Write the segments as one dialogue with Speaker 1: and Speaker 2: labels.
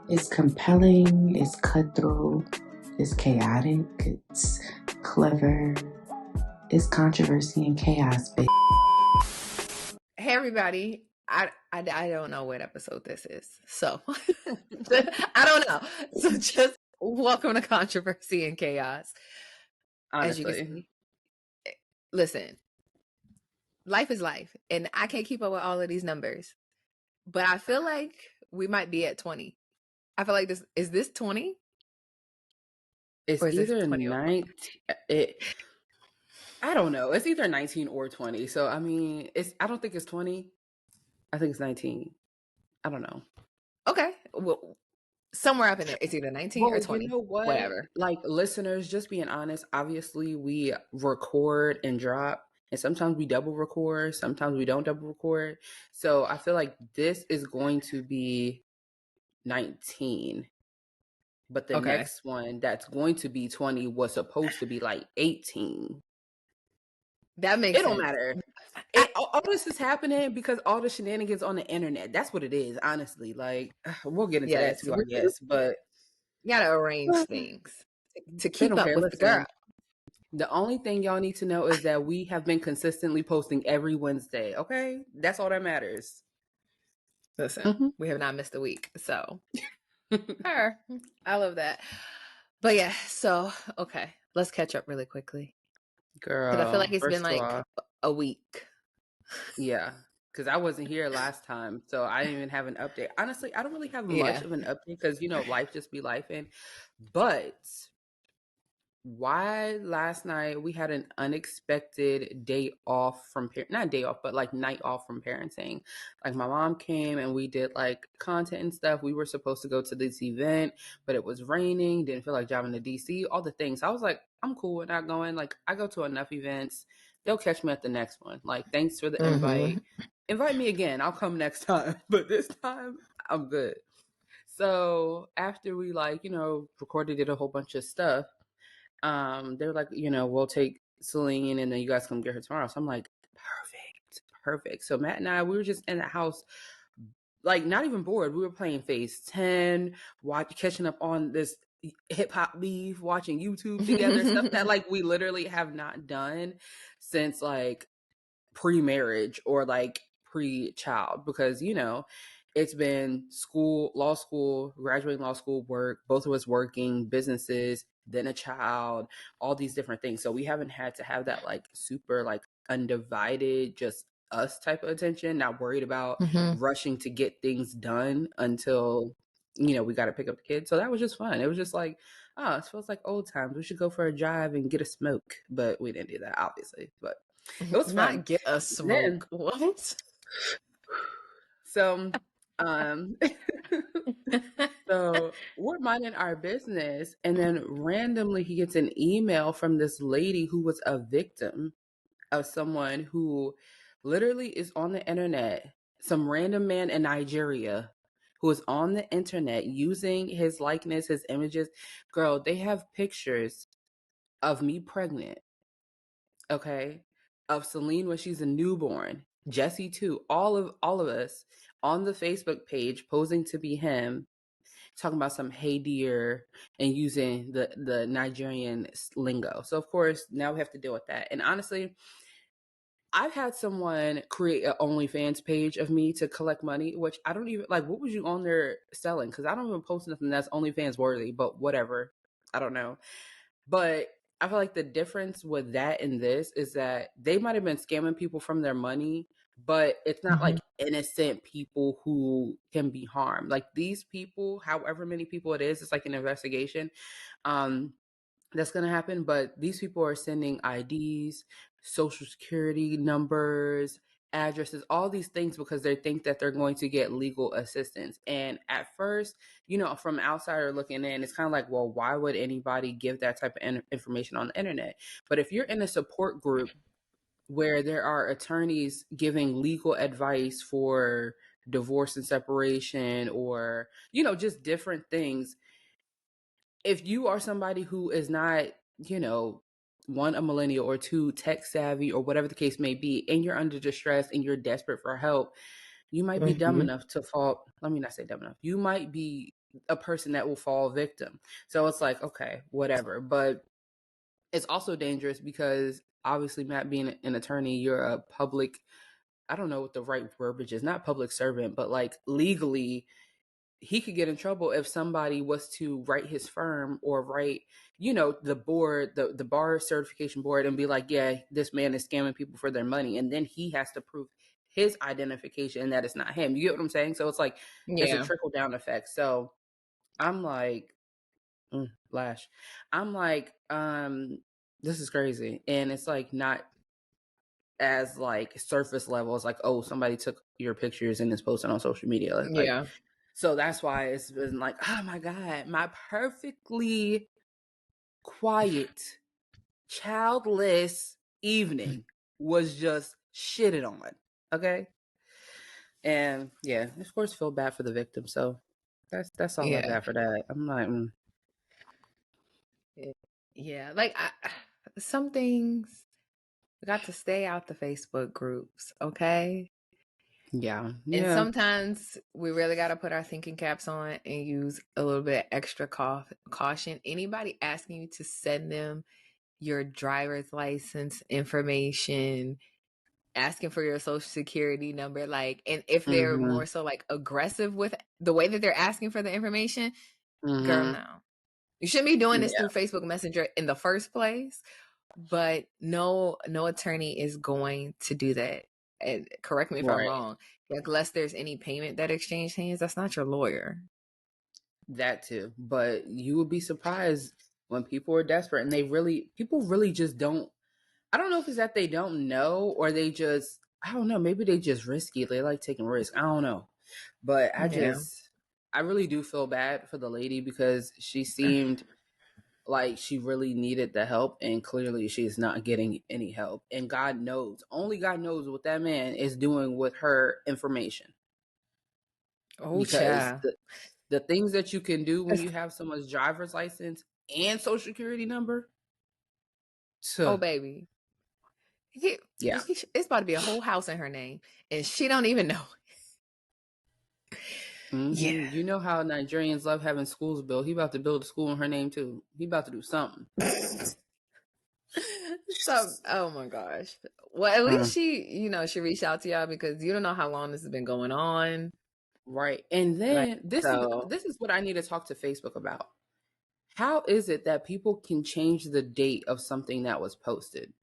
Speaker 1: It's compelling, it's cutthroat, it's chaotic, it's clever, it's controversy and chaos, baby.
Speaker 2: Hey everybody, I don't know what episode this is, so I don't know. So just welcome to Controversy and Chaos. As you can
Speaker 3: Honestly,
Speaker 2: see, listen, life is life, and I can't keep up with all of these numbers, but I feel like we might be at 20. I feel like this 20
Speaker 3: it's
Speaker 2: or is this
Speaker 3: either
Speaker 2: 20 over?
Speaker 3: 19. I don't know. It's either 19 or 20. So I mean, I don't think it's 20. I think it's 19. I don't know.
Speaker 2: Okay, well, somewhere up in there, it's either 19 or
Speaker 3: Well, you
Speaker 2: 20,
Speaker 3: know what?
Speaker 2: whatever.
Speaker 3: Like listeners, just being honest, obviously we record and drop, and sometimes we double record, sometimes we don't double record. So I feel like this is going to be 19. But the
Speaker 2: Okay,
Speaker 3: next one that's going to be 20 was supposed to be like 18.
Speaker 2: that makes
Speaker 3: It don't
Speaker 2: sense.
Speaker 3: matter.
Speaker 2: I,
Speaker 3: All this is happening because all the shenanigans on the internet. That's what it is, honestly. Like, we'll get into that
Speaker 2: yes,
Speaker 3: too, I guess. But
Speaker 2: you gotta arrange things to
Speaker 3: they
Speaker 2: keep
Speaker 3: don't
Speaker 2: up
Speaker 3: care.
Speaker 2: with the girl.
Speaker 3: Listen, the only thing y'all need to know is that we have been consistently posting every Wednesday. Okay, that's all that matters.
Speaker 2: Listen, we have not missed a week, so her, I love that. But yeah, so okay, let's catch up really quickly because I feel like
Speaker 3: Girl,
Speaker 2: it's been
Speaker 3: first of
Speaker 2: like
Speaker 3: all,
Speaker 2: a week.
Speaker 3: yeah, because I wasn't here last time, so I didn't even have an update. Honestly, I don't really have much
Speaker 2: Yeah.
Speaker 3: of an update because life just be life in. But why last night we had an unexpected day off from not day off, but like night off from parenting. Like my mom came and we did like content and stuff. We were supposed to go to this event, but it was raining, didn't feel like driving to DC, all the things. I was like, I'm cool with not going. Like I go to enough events. They'll catch me at the next one. Like, thanks for the invite. Invite me again. I'll come next time. But this time I'm good. So after we recorded it a whole bunch of stuff, they were like, we'll take Celine and then you guys come get her tomorrow. So I'm like, perfect. So Matt and I, we were just in the house, like not even bored. We were playing Phase 10, catching up on this hip hop beef, watching YouTube together, stuff that like we literally have not done since like pre-marriage or like pre-child, because it's been school, law school, graduating law school, work, both of us working, businesses, then a child, all these different things. So we haven't had to have that like super like undivided, just us type of attention, not worried about rushing to get things done until, we got to pick up the kids. So that was just fun. It was just like, oh, it feels like old times. We should go for a drive and get a smoke. But we didn't do that, obviously. But it was fun.
Speaker 2: Not get a smoke. What?
Speaker 3: So, so we're minding our business, and then randomly he gets an email from this lady who was a victim of someone who literally is on the internet, some random man in Nigeria who is on the internet using his likeness, his images. Girl, they have pictures of me pregnant, okay, of Celine when she's a newborn, Jesse too, all of us on the Facebook page posing to be him, talking about some hey dear and using the Nigerian lingo. So of course now we have to deal with that. And honestly, I've had someone create an OnlyFans page of me to collect money, which I don't even like. What was you on there selling? Because I don't even post nothing that's OnlyFans worthy, but whatever. I don't know. But I feel like the difference with that and this is that they might have been scamming people from their money, but it's not like innocent people who can be harmed. Like these people, however many people it is, it's like an investigation that's going to happen. But these people are sending IDs, social security numbers, addresses, all these things because they think that they're going to get legal assistance. And at first, from outsider looking in, it's kind of like, well, why would anybody give that type of information on the internet? But if you're in a support group where there are attorneys giving legal advice for divorce and separation or, just different things, if you are somebody who is not, one, a millennial, or two, tech savvy, or whatever the case may be, and you're under distress and you're desperate for help, you might be dumb enough to fall. Let me not say dumb enough. You might be a person that will fall victim. So it's like, okay, whatever. But it's also dangerous because obviously, Matt, being an attorney, you're a public, I don't know what the right verbiage is, not public servant, but like legally, he could get in trouble if somebody was to write his firm or write, the board, the bar certification board, and be like, yeah, this man is scamming people for their money. And then he has to prove his identification and that it's not him. You get what I'm saying? So it's like, there's a trickle down effect. So I'm like, Lash. I'm like, this is crazy. And it's like not as like surface level. It's like, oh, somebody took your pictures and is posted on social media. Like, so that's why it's been like, oh my God, my perfectly quiet, childless evening was just shitted on. Okay. And yeah, of course, feel bad for the victim. So that's all I got for that. I'm like,
Speaker 2: yeah, like some things got to stay out the Facebook groups, okay?
Speaker 3: Yeah.
Speaker 2: And sometimes we really got to put our thinking caps on and use a little bit of extra caution. Anybody asking you to send them your driver's license information, asking for your social security number, like, and if they're more so like aggressive with the way that they're asking for the information, girl, no. You shouldn't be doing this through Facebook Messenger in the first place. But no attorney is going to do that. And correct me if I'm wrong. Unless there's any payment that exchanged hands, that's not your lawyer.
Speaker 3: That too. But you would be surprised when people are desperate and people really just don't. I don't know if it's that they don't know or they just, I don't know, maybe they just risky. They like taking risks. I don't know. But I really do feel bad for the lady because she seemed like she really needed the help, and clearly she's not getting any help. And God knows, only God knows what that man is doing with her information.
Speaker 2: Oh,
Speaker 3: because the things that you can do when you have someone's driver's license and social security number.
Speaker 2: Oh, baby. It's about to be a whole house in her name, and she don't even know.
Speaker 3: Yeah, you know how Nigerians love having schools built. He about to build a school in her name too. He about to do something.
Speaker 2: So, oh my gosh. Well, at least she reached out to y'all because you don't know how long this has been going on.
Speaker 3: Right. And then this is what I need to talk to Facebook about. How is it that people can change the date of something that was posted?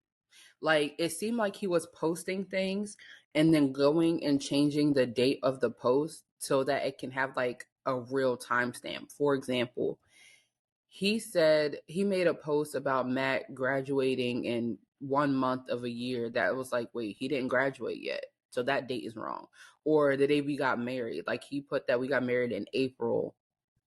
Speaker 3: Like, it seemed like he was posting things and then going and changing the date of the post so that it can have like a real timestamp. For example, he said he made a post about Matt graduating in 1 month of a year that was like, wait, he didn't graduate yet. So that date is wrong. Or the day we got married, like he put that we got married in April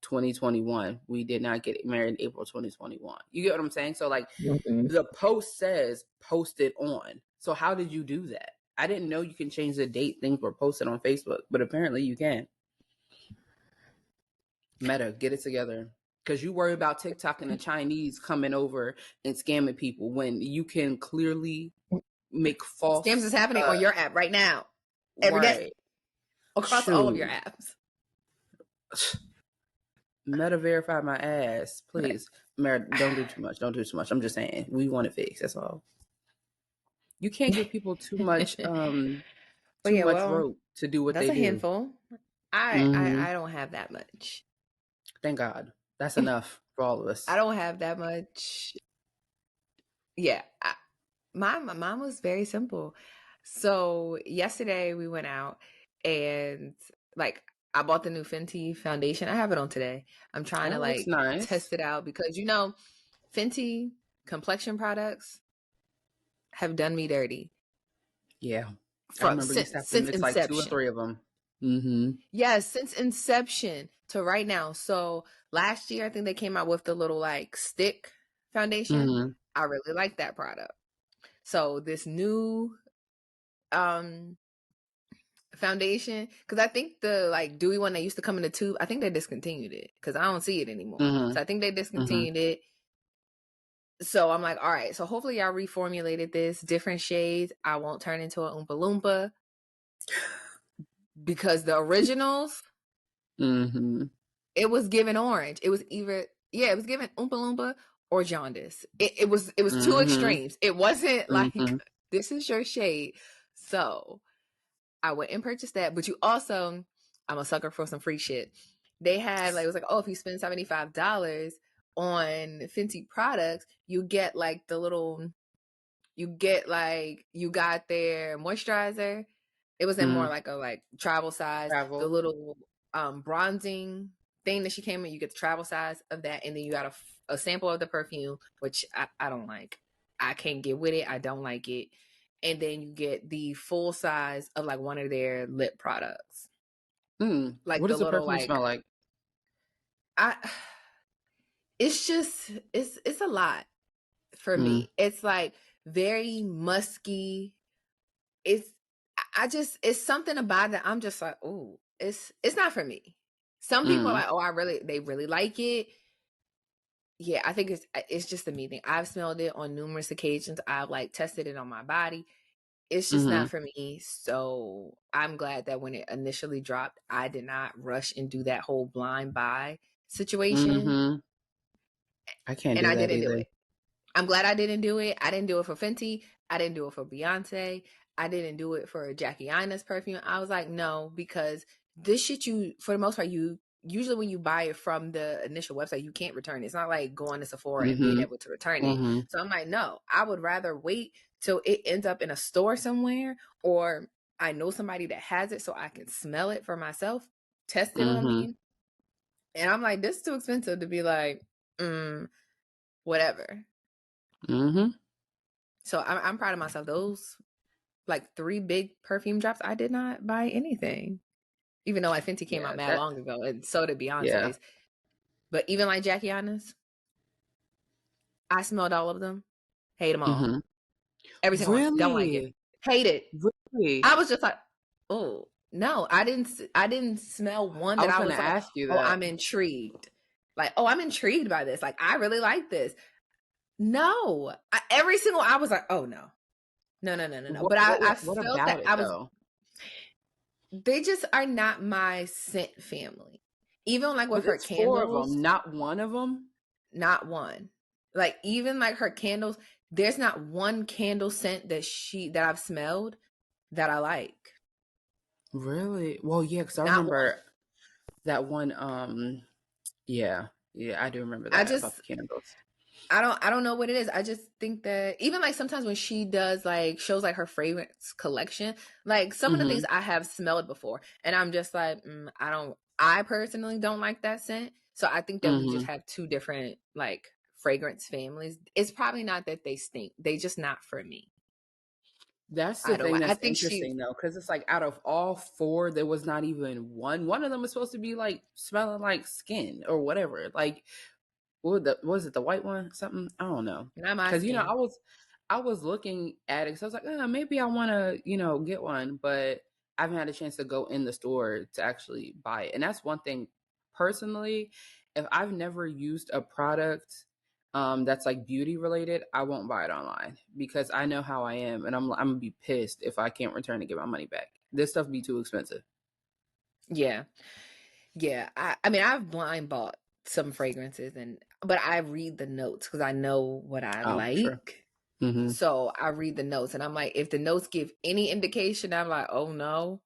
Speaker 3: 2021. We did not get married in April 2021. You get what I'm saying? So like the post says posted on. So how did you do that? I didn't know you can change the date things were posted on Facebook, but apparently you can. Meta, get it together. Because you worry about TikTok and the Chinese coming over and scamming people when you can clearly make false
Speaker 2: scams is happening on your app right now, every day, across all of your apps.
Speaker 3: Meta verify my ass, please. Meta, don't do too much. Don't do too much. I'm just saying we want it fixed. That's all. You can't give people too much rope to do what they do.
Speaker 2: That's a handful. I don't have that much.
Speaker 3: Thank God. That's enough for all of us.
Speaker 2: I don't have that much. Yeah. Mine was very simple. So yesterday we went out and like I bought the new Fenty foundation. I have it on today. I'm trying to test it out because Fenty complexion products have done me dirty.
Speaker 3: Yeah. I remember since inception. Like 2 or 3 of them.
Speaker 2: Yes, since inception to right now. So last year, I think they came out with the little like stick foundation. I really like that product. So this new foundation, because I think the like dewy one that used to come in the tube, I think they discontinued it because I don't see it anymore. So I think they discontinued it. So I'm like, all right. So hopefully y'all reformulated this, different shades. I won't turn into an Oompa Loompa. Because the originals, It was given orange. It was either it was given Oompa Loompa or jaundice. It was two extremes. It wasn't like this is your shade. So I went and purchased that. But you also, I'm a sucker for some free shit. They had like, it was like, oh, if you spend $75 on Fenty products, you get like the little, you got their moisturizer. It was in more like a travel size. The little bronzing thing that she came in, you get the travel size of that, and then you got a sample of the perfume, which I don't like. I can't get with it. I don't like it. And then you get the full size of like one of their lip products. Like
Speaker 3: what
Speaker 2: the
Speaker 3: does the
Speaker 2: little
Speaker 3: perfume smell like?
Speaker 2: It's just it's a lot for me. It's like very musky. It's something about it. I'm just like, oh, it's not for me. Some people are like, oh, they really like it. Yeah, I think it's just a me thing. I've smelled it on numerous occasions. I've like tested it on my body. It's just not for me. So I'm glad that when it initially dropped, I did not rush and do that whole blind buy situation.
Speaker 3: I can't
Speaker 2: And
Speaker 3: do
Speaker 2: I
Speaker 3: that
Speaker 2: didn't
Speaker 3: either.
Speaker 2: do it. I'm glad I didn't do it. I didn't do it for Fenty. I didn't do it for Beyonce. I didn't do it for Jackie Aina's perfume. I was like, no, because this shit, for the most part, usually when you buy it from the initial website, you can't return it. It's not like going to Sephora and being able to return it. So I'm like, no, I would rather wait till it ends up in a store somewhere, or I know somebody that has it so I can smell it for myself, test it on me. And I'm like, this is too expensive to be like, whatever. So I'm proud of myself. Those like 3 big perfume drops, I did not buy anything. Even though Fenty came out mad long ago, and so did Beyonce's. Yeah. But even like Jackie Aina's, I smelled all of them. Hate them all. Every single one. Don't like it. Hate it.
Speaker 3: Really?
Speaker 2: I was just like, oh no, I didn't smell one that I was like,
Speaker 3: ask you that.
Speaker 2: Oh, I'm intrigued. Like, oh, I'm intrigued by this. Like, I really like this. No, every single I was like, oh no. But I felt that I was. Though? They just are not my scent family. Even like with her candles,
Speaker 3: 4 of them, not one of them.
Speaker 2: Not one. Like even like her candles, there's not one candle scent that I've smelled that I like.
Speaker 3: Really? Well, yeah, because I remember that one. Yeah, I do remember that about the candles.
Speaker 2: I don't know what it is. I just think that even like sometimes when she does like shows like her fragrance collection, like some of the things I have smelled before, and I'm just like, I personally don't like that scent. So I think that we just have 2 different like fragrance families. It's probably not that they stink; they just not for me.
Speaker 3: That's the thing that's interesting though, because it's like out of all 4, there was not even one. One of them was supposed to be like smelling like skin or whatever, like. Was it the white one? Something I don't know. Because I was looking at it because I was like, maybe I want to get one, but I haven't had a chance to go in the store to actually buy it. And that's one thing personally. If I've never used a product that's like beauty related, I won't buy it online because I know how I am, and I'm gonna be pissed if I can't return and get my money back. This stuff be too expensive.
Speaker 2: Yeah. I mean, I've blind bought some fragrances, but I read the notes because I know what I like. Sure. So I read the notes, and I'm like, if the notes give any indication, I'm like, oh no,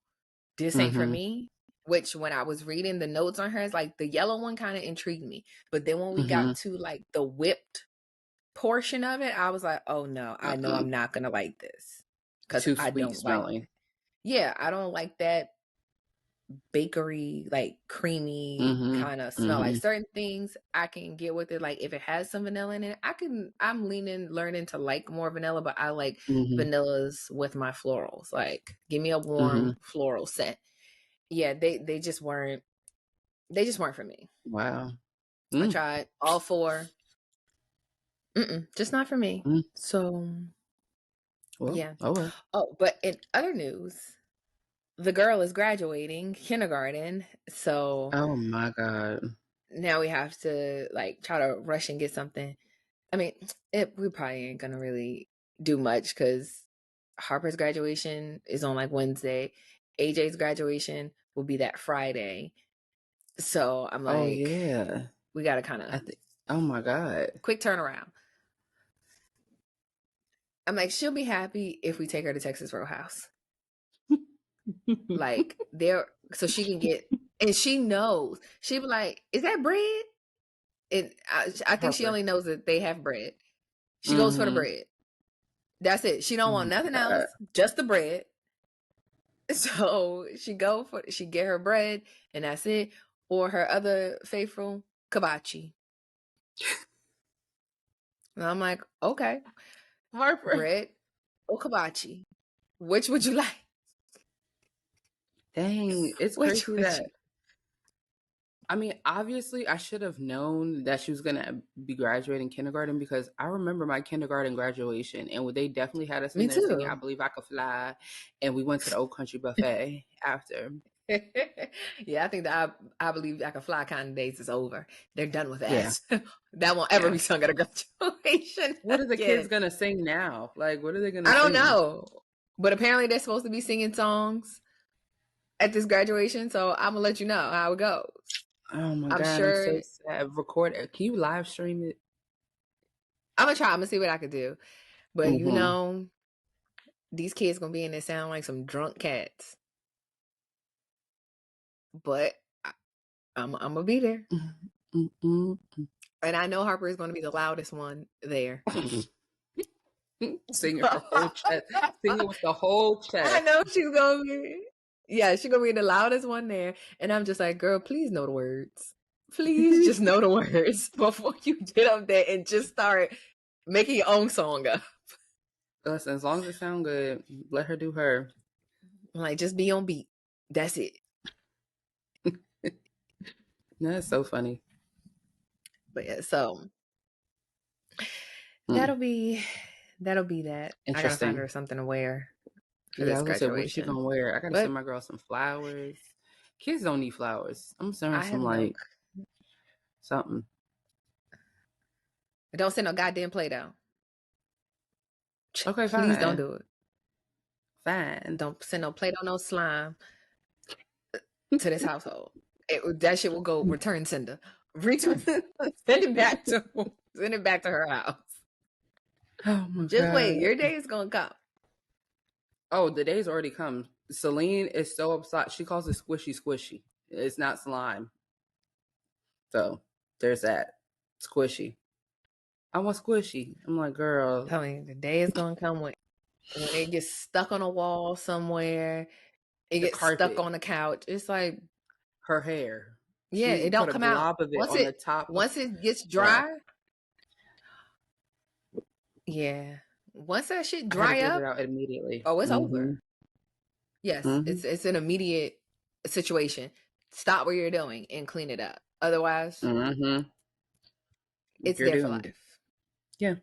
Speaker 2: this ain't for me. Which when I was reading the notes on hers, like the yellow one kind of intrigued me, but then when we got to like the whipped portion of it, I was like, oh no, I know I'm not gonna like this because I don't smelling. Yeah, I don't like that bakery, like creamy kind of smell. Like certain things I can get with it. Like if it has some vanilla in it, I'm learning to like more vanilla, but I like vanillas with my florals. Like give me a warm floral scent. Yeah, they just weren't for me.
Speaker 3: Wow.
Speaker 2: I tried all 4. Just not for me. So yeah. Oh, but in other news, the girl is graduating kindergarten, so
Speaker 3: oh my god,
Speaker 2: now we have to like try to rush and get something. I mean, we probably ain't gonna really do much because Harper's graduation is on like Wednesday. AJ's graduation will be that Friday, So I'm like,
Speaker 3: oh yeah,
Speaker 2: we got to kind
Speaker 3: I
Speaker 2: of
Speaker 3: think. Oh my god.
Speaker 2: quick turnaround. I'm like, she'll be happy if we take her to Texas Roadhouse. Like there, so she can get, and she knows. She be like, "Is that bread?" And I think she
Speaker 3: Harper.
Speaker 2: only knows that they have bread. She goes for the
Speaker 3: Mm-hmm.
Speaker 2: bread. That's it. She don't
Speaker 3: Oh
Speaker 2: want
Speaker 3: my
Speaker 2: nothing
Speaker 3: god.
Speaker 2: else, just the bread. So she get her bread, and that's it. Or her other faithful hibachi. And I'm like, okay,
Speaker 3: Harper.
Speaker 2: bread or hibachi. Which would you like?
Speaker 3: Dang, it's
Speaker 2: Which
Speaker 3: crazy
Speaker 2: would
Speaker 3: that
Speaker 2: you?
Speaker 3: I mean, obviously, I should have known that she was gonna be graduating kindergarten because I remember my kindergarten graduation, and they definitely had us in
Speaker 2: Me
Speaker 3: there singing "I
Speaker 2: too.
Speaker 3: Believe I Could Fly," and we went to the Old Country Buffet after.
Speaker 2: Yeah, I think that I believe I can fly kind of days is over. They're done with
Speaker 3: Yeah,
Speaker 2: that. That won't ever
Speaker 3: yeah.
Speaker 2: be sung at a graduation
Speaker 3: What are the kids
Speaker 2: again.
Speaker 3: gonna sing now? Like, what are they gonna
Speaker 2: I don't
Speaker 3: sing?
Speaker 2: know, but apparently they're supposed to be singing songs at this graduation. So I'm gonna let you know how it goes.
Speaker 3: Oh my
Speaker 2: I'm
Speaker 3: god, I'm
Speaker 2: sure
Speaker 3: so sad. Record it. Can you live stream it?
Speaker 2: I'm gonna try. I'm gonna see what I could do. But
Speaker 3: Mm-hmm.
Speaker 2: these kids gonna be in there sound like some drunk cats. But I'm gonna be there,
Speaker 3: Mm-hmm.
Speaker 2: and I know Harper is gonna be the loudest one there.
Speaker 3: Singing her whole chest. Singing with the whole
Speaker 2: I
Speaker 3: chest.
Speaker 2: know she's gonna be. Yeah, she's gonna be the loudest one there, and I'm just like, girl, please know the words. Please just know the words before you get up there and just start making your own song up.
Speaker 3: Listen, as long as it sounds good, let her do her.
Speaker 2: Like, just be on beat. That's it.
Speaker 3: That's so funny.
Speaker 2: But yeah, so
Speaker 3: Mm,
Speaker 2: that'll be that. I gotta find
Speaker 3: interesting.
Speaker 2: her something to wear for
Speaker 3: Yeah, I
Speaker 2: this
Speaker 3: was gonna say, what's she
Speaker 2: graduation.
Speaker 3: gonna wear? I gotta
Speaker 2: But
Speaker 3: send my girl some flowers. Kids don't need flowers. I'm sending
Speaker 2: I
Speaker 3: some
Speaker 2: have no.
Speaker 3: like something.
Speaker 2: Don't send no goddamn Play-Doh.
Speaker 3: Okay,
Speaker 2: Please don't
Speaker 3: fine.
Speaker 2: do it.
Speaker 3: Fine.
Speaker 2: Don't send no Play-Doh, no slime to this household. That shit will go return sender. Return, send it back to her house.
Speaker 3: Oh my
Speaker 2: Just wait,
Speaker 3: god.
Speaker 2: your day is gonna come.
Speaker 3: Oh, the day's already come. Celine is so upset. She calls it squishy squishy. It's not slime. So there's that. Squishy. I want squishy. I'm like, girl,
Speaker 2: Tell me, the day is gonna come when it gets stuck on a wall somewhere. It
Speaker 3: the
Speaker 2: gets stuck
Speaker 3: carpet,
Speaker 2: on the couch. It's like,
Speaker 3: her hair.
Speaker 2: yeah,
Speaker 3: She
Speaker 2: it
Speaker 3: put
Speaker 2: don't
Speaker 3: a
Speaker 2: come out
Speaker 3: glob of it on the top.
Speaker 2: once it gets
Speaker 3: Yeah,
Speaker 2: dry. Yeah, once that shit
Speaker 3: I had to
Speaker 2: dry
Speaker 3: get
Speaker 2: up,
Speaker 3: it out immediately.
Speaker 2: oh, it's
Speaker 3: Mm-hmm.
Speaker 2: over. Yes,
Speaker 3: Mm-hmm.
Speaker 2: it's an immediate situation. Stop what you're doing and clean it up. Otherwise,
Speaker 3: Mm-hmm.
Speaker 2: it's
Speaker 3: You're
Speaker 2: there for
Speaker 3: doomed.
Speaker 2: life.
Speaker 3: Yeah.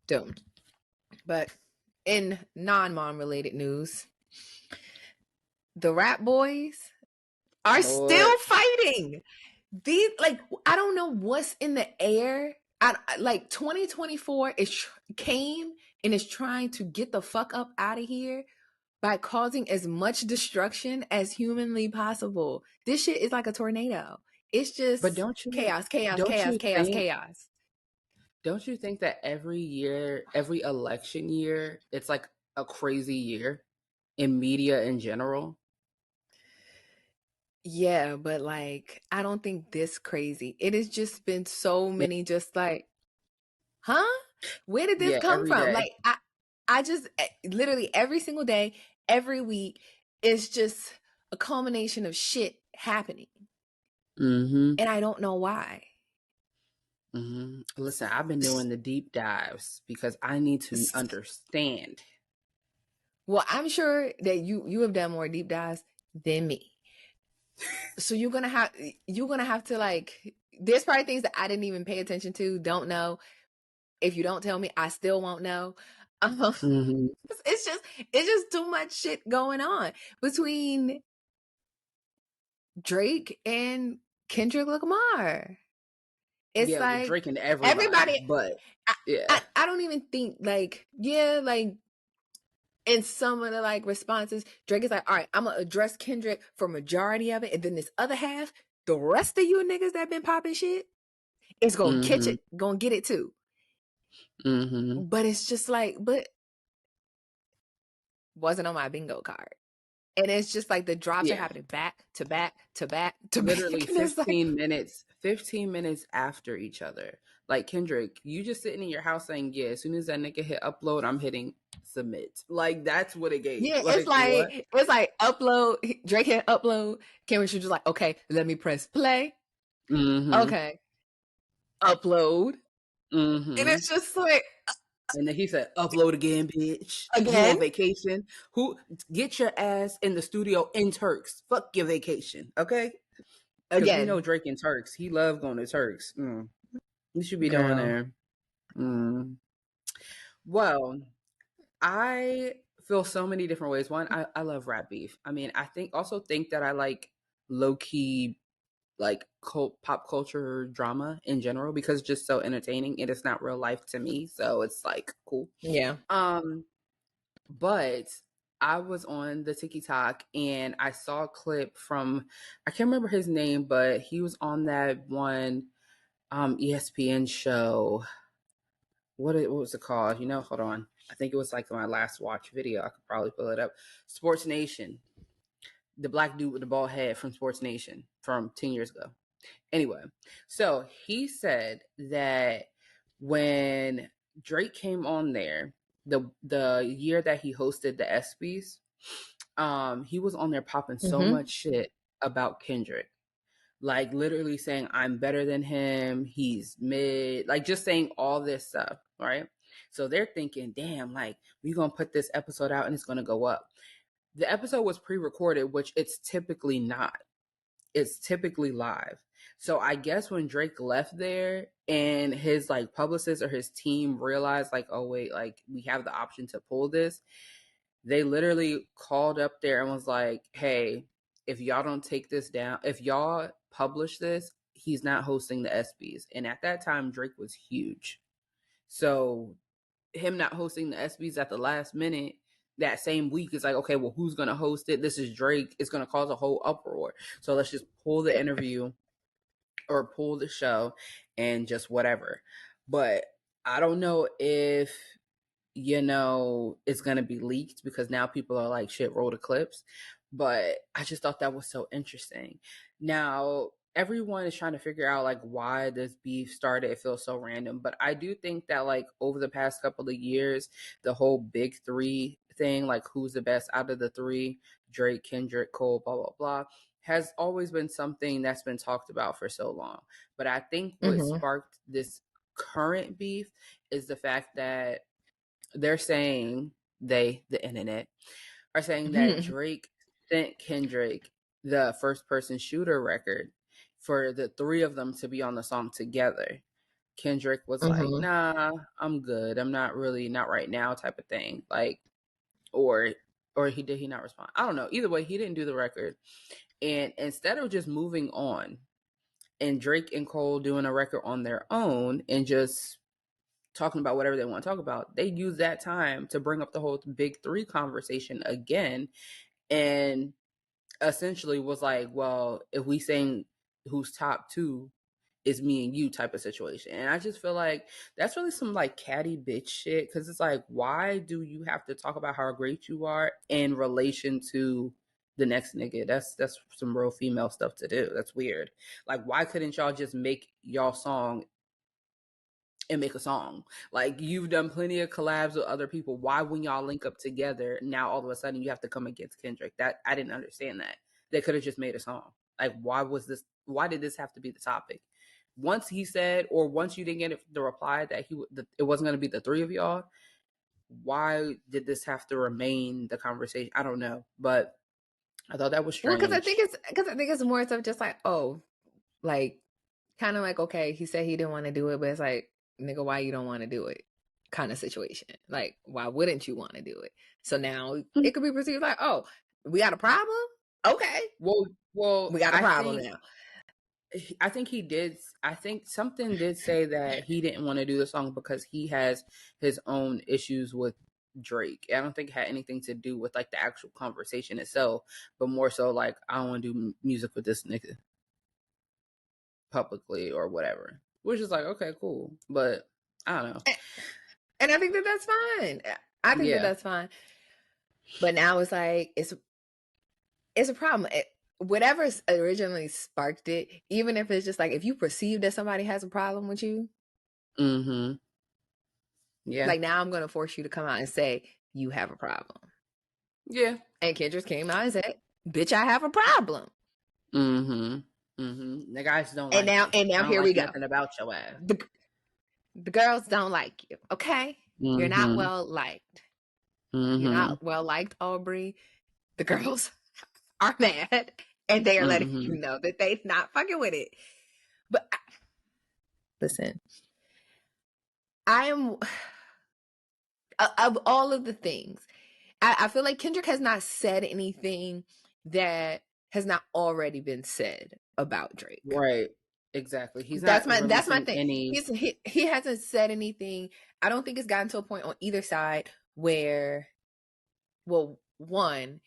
Speaker 2: Doomed. But in non-mom related news, the rap boys are
Speaker 3: Lord.
Speaker 2: still fighting. These, like, I don't know what's in the air. Like 2024 came and is trying to get the fuck up out of here by causing as much destruction as humanly possible. This shit is like a tornado. It's
Speaker 3: But
Speaker 2: just chaos, chaos,
Speaker 3: don't
Speaker 2: chaos,
Speaker 3: you
Speaker 2: chaos,
Speaker 3: think
Speaker 2: chaos.
Speaker 3: don't you think that every year, every election year, it's like a crazy year in media in general?
Speaker 2: Yeah, but like, I don't think this crazy. It has just been so
Speaker 3: Yeah,
Speaker 2: many, just like, huh? Where did this
Speaker 3: yeah,
Speaker 2: come
Speaker 3: every
Speaker 2: from?
Speaker 3: day.
Speaker 2: Like, I just literally every single day, every week, it's just a culmination of shit happening.
Speaker 3: Mm-hmm.
Speaker 2: And I don't know why.
Speaker 3: Mm-hmm. Listen, I've been doing the deep dives because I need to
Speaker 2: S-
Speaker 3: understand.
Speaker 2: Well, I'm sure that you have done more deep dives than me. So you're gonna have to like. There's probably things that I didn't even pay attention to, don't know. If you don't tell me, I still won't know.
Speaker 3: Mm-hmm.
Speaker 2: It's just too much shit going on between Drake and Kendrick Lamar. It's
Speaker 3: Yeah, with
Speaker 2: like
Speaker 3: Drake and everybody,
Speaker 2: everybody.
Speaker 3: but
Speaker 2: I,
Speaker 3: yeah.
Speaker 2: I don't even think like, yeah, like in some of the like responses, Drake is like, all right, I'm gonna address Kendrick for majority of it, and then this other half, the rest of you niggas that been popping shit is gonna catch it, gonna get it too. But it's just like, but wasn't on my bingo card. And it's just like the drops are happening back to back to back to
Speaker 3: literally
Speaker 2: back.
Speaker 3: 15 minutes after each other. Like, Kendrick, you just sitting in your house saying, yeah, as soon as that nigga hit upload, I'm hitting submit. Like, that's what it gave.
Speaker 2: Yeah,
Speaker 3: like,
Speaker 2: it's like upload. Drake hit upload. Cameron should just like, okay, let me press play. Okay, upload. And it's just like,
Speaker 3: and then he said, upload again, bitch.
Speaker 2: Again?
Speaker 3: You on vacation? Who get your ass in the studio in Turks? Fuck your vacation, okay? Because we know Drake in Turks. He love going to Turks. You should be doing there. Well, I feel so many different ways. One, I love rap beef. I mean, I also think that I like low key, like pop culture drama in general, because it's just so entertaining and it's not real life to me. So it's like cool.
Speaker 2: Yeah.
Speaker 3: But I was on the TikTok and I saw a clip from, I can't remember his name, but he was on that one ESPN show. What was it called? Hold on. I think it was like my last watch video. I could probably pull it up. Sports Nation. The black dude with the bald head from Sports Nation from 10 years ago. Anyway, so he said that when Drake came on there, the year that he hosted the ESPYs, he was on there popping so much shit about Kendrick. Like, literally saying, I'm better than him, he's mid, like just saying all this stuff, right? So they're thinking, damn, like, we're gonna put this episode out and it's gonna go up. The episode was pre-recorded, which it's typically not. It's typically live. So I guess when Drake left there and his like publicist or his team realized like, oh wait, like we have the option to pull this, they literally called up there and was like, hey, if y'all don't take this down, if y'all publish this, he's not hosting the ESPYs. And at that time, Drake was huge. So him not hosting the ESPYs at the last minute that same week is like, okay, well, who's going to host it? This is Drake. It's going to cause a whole uproar. So let's just pull the interview or pull the show and just whatever. But I don't know if, it's going to be leaked, because now people are like, shit, roll the clips. But I just thought that was so interesting. Now, everyone is trying to figure out like why this beef started. It feels so random, but I do think that like over the past couple of years, the whole big three thing, like who's the best out of the three, Drake, Kendrick, Cole, blah blah blah, has always been something that's been talked about for so long. But I think what sparked this current beef is the fact that they're saying, the internet are saying that Drake sent Kendrick the first person shooter record for the three of them to be on the song together. Kendrick was like, nah, I'm good. I'm not right now type of thing. Like, or did he not respond? I don't know. Either way, he didn't do the record. And instead of just moving on and Drake and Cole doing a record on their own and just talking about whatever they want to talk about, they use that time to bring up the whole big three conversation again, and essentially was like, well, if we saying who's top two, is me and you type of situation. And I just feel like that's really some like catty bitch shit, because it's like, why do you have to talk about how great you are in relation to the next nigga? That's some real female stuff to do. That's weird. Like, why couldn't y'all just make y'all song and make a song? Like, you've done plenty of collabs with other people. Why, when y'all link up together, now all of a sudden you have to come against Kendrick? That I didn't understand that. They could have just made a song. Like, why did this have to be the topic? Once he said, or once you didn't get the reply that it wasn't going to be the three of y'all, why did this have to remain the conversation? I don't know, but I thought that was strange.
Speaker 2: Well, because I think it's more so just like, oh, like kind of like, okay, he said he didn't want to do it, but it's like, nigga, why you don't want to do it? Kind of situation. Like, why wouldn't you want to do it? So now it could be perceived like, oh, we got a problem? Okay.
Speaker 3: Well,
Speaker 2: we got a problem now.
Speaker 3: I think he did. I think something did say that he didn't want to do the song because he has his own issues with Drake. I don't think it had anything to do with like the actual conversation itself, but more so like, I don't want to do music with this nigga. publicly or whatever, which is like, okay, cool. But I don't know.
Speaker 2: And I think that that's fine. I think that that's fine. But now it's like, it's a problem. Whatever originally sparked it, even if it's just like, if you perceive that somebody has a problem with you,
Speaker 3: yeah,
Speaker 2: like, now I'm going to force you to come out and say, you have a problem.
Speaker 3: Yeah.
Speaker 2: And Kendrick came out and said, bitch, I have a problem.
Speaker 3: The guys don't
Speaker 2: And
Speaker 3: like
Speaker 2: now,
Speaker 3: you.
Speaker 2: and now here we go.
Speaker 3: Nothing about your ass.
Speaker 2: The girls don't like you. Okay? You're not well liked. You're not well liked, Aubrey. The girls are mad, and they are letting you know that they're not fucking with it. But listen, I am, of all of the things, I feel like Kendrick has not said anything that has not already been said about Drake.
Speaker 3: Right. Exactly.
Speaker 2: That's my thing. He hasn't said anything. I don't think it's gotten to a point on either side where, well, one,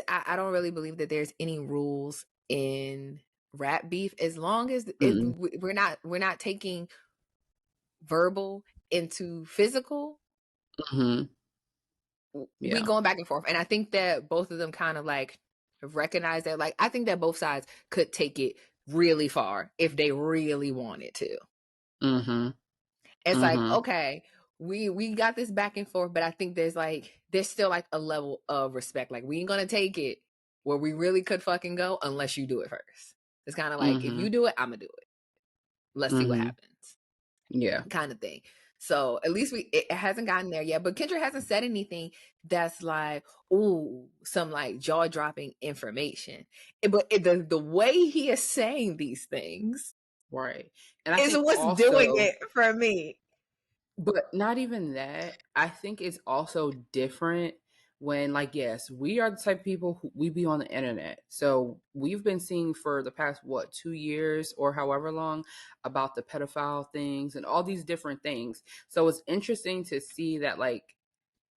Speaker 2: I don't really believe that there's any rules in rap beef, as long as we're not taking verbal into physical. We going back and forth, and I think that both of them kind of like recognize that. Like, I think that both sides could take it really far if they really wanted to. It's like, okay, we got this back and forth, but I think there's still like a level of respect. Like, we ain't gonna take it where we really could fucking go unless you do it first. It's kind of like, if you do it, I'm gonna do it. Let's see what happens.
Speaker 3: Yeah.
Speaker 2: Kind of thing. So at least it hasn't gotten there yet. But Kendrick hasn't said anything that's like, ooh, some like jaw-dropping information. But the way he is saying these things,
Speaker 3: right, and
Speaker 2: is what's doing it for me.
Speaker 3: But not even that. I think it's also different when, like, yes, we are the type of people who we be on the internet. So we've been seeing for the past, 2 years or however long, about the pedophile things and all these different things. So it's interesting to see that, like,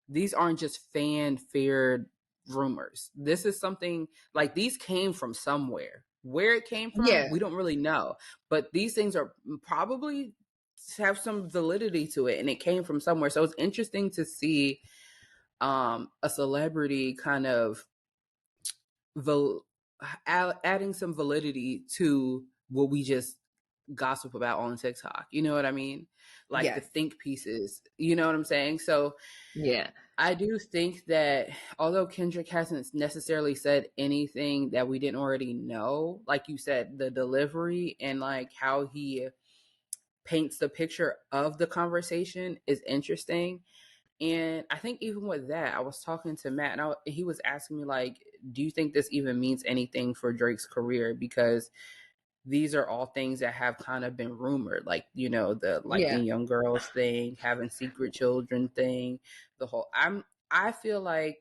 Speaker 3: these aren't just fan-feared rumors. This is something, like, these came from somewhere. Where it came from, we don't really know. But these things are probably have some validity to it, and it came from somewhere. So it's interesting to see a celebrity kind of adding some validity to what we just gossip about on TikTok. You know what I mean? Like the think pieces. You know what I'm saying? So
Speaker 2: yeah,
Speaker 3: I do think that although Kendrick hasn't necessarily said anything that we didn't already know, like you said, the delivery and like how he paints the picture of the conversation is interesting. And I think even with that, I was talking to Matt, and he was asking me, like, do you think this even means anything for Drake's career? Because these are all things that have kind of been rumored, like, you know, the liking young girls thing, having secret children thing, the whole. I feel like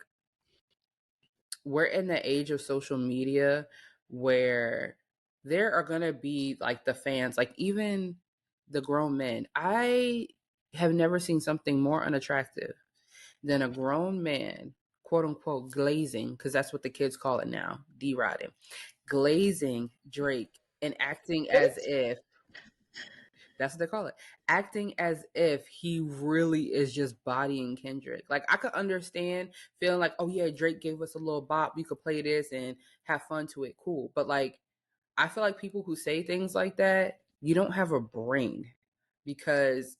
Speaker 3: we're in the age of social media where there are gonna be like the fans, like even the grown men. I have never seen something more unattractive than a grown man, quote unquote, glazing, because that's what the kids call it now, D-Rodding, glazing Drake and acting as if, that's what they call it, acting as if he really is just bodying Kendrick. Like, I could understand feeling like, oh yeah, Drake gave us a little bop, you could play this and have fun to it, cool. But like, I feel like people who say things like that, you don't have a brain, because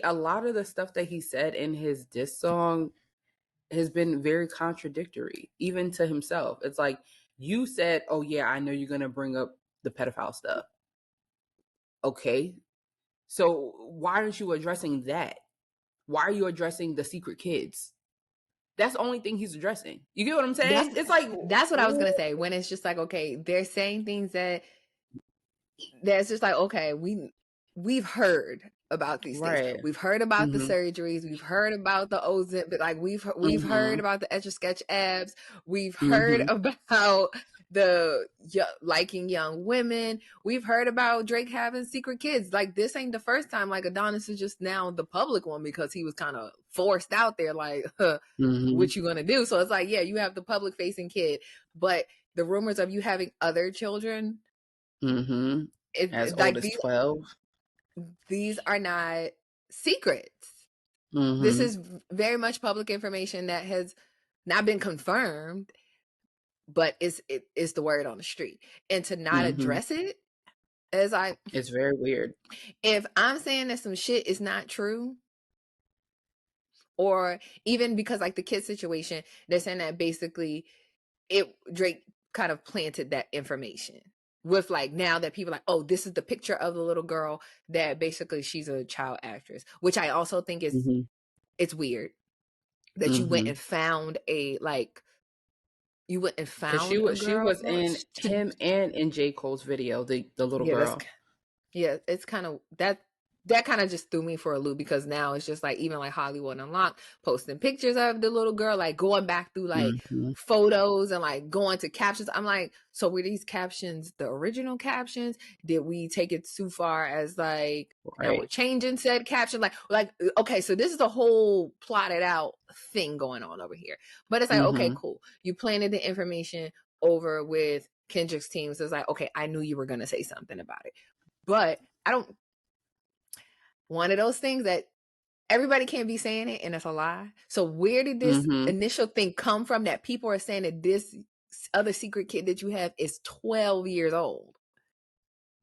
Speaker 3: a lot of the stuff that he said in his diss song has been very contradictory, even to himself. It's like, you said, oh yeah, I know you're going to bring up the pedophile stuff. Okay. So why aren't you addressing that? Why are you addressing the secret kids? That's the only thing he's addressing. You get what I'm saying? It's like,
Speaker 2: that's what I was going to say, when it's just like, okay, they're saying things that's just like, okay, we've heard about these things. We've heard about the surgeries. We've heard about the Ozempic. Like, we've heard about the Etch a Sketch abs. We've heard about the liking young women. We've heard about Drake having secret kids. Like, this ain't the first time. Like, Adonis is just now the public one because he was kind of forced out there. Like, what you gonna do? So it's like, yeah, you have the public facing kid, but the rumors of you having other children
Speaker 3: Mm-hmm. As
Speaker 2: It's
Speaker 3: old
Speaker 2: like
Speaker 3: as 12.
Speaker 2: these are not secrets.
Speaker 3: Mm-hmm.
Speaker 2: This is very much public information that has not been confirmed, but it's the word on the street. And to not address it, as
Speaker 3: it's very weird.
Speaker 2: if I'm saying that some shit is not true, or even because like the kid situation, they're saying that basically Drake kind of planted that information with like, now that people are like, oh, this is the picture of the little girl, that basically she's a child actress, which I also think is it's weird that you went and found a like you went and
Speaker 3: Because
Speaker 2: found a
Speaker 3: she
Speaker 2: girl
Speaker 3: was in him and in J. Cole's video, the little
Speaker 2: yeah,
Speaker 3: girl.
Speaker 2: it's kind of that kind of just threw me for a loop, because now it's just like, even like Hollywood Unlocked posting pictures of the little girl, like going back through like photos and like going to captions. I'm like, so were these captions the original captions? Did we take it too far as like, now we're changing said caption? Like, okay, so this is a whole plotted out thing going on over here. But it's like, okay, cool. You planted the information over with Kendrick's team. So it's like, okay, I knew you were going to say something about it. But I don't, one of those things that everybody can't be saying it and it's a lie. So where did this initial thing come from that people are saying that this other secret kid that you have is 12 years old?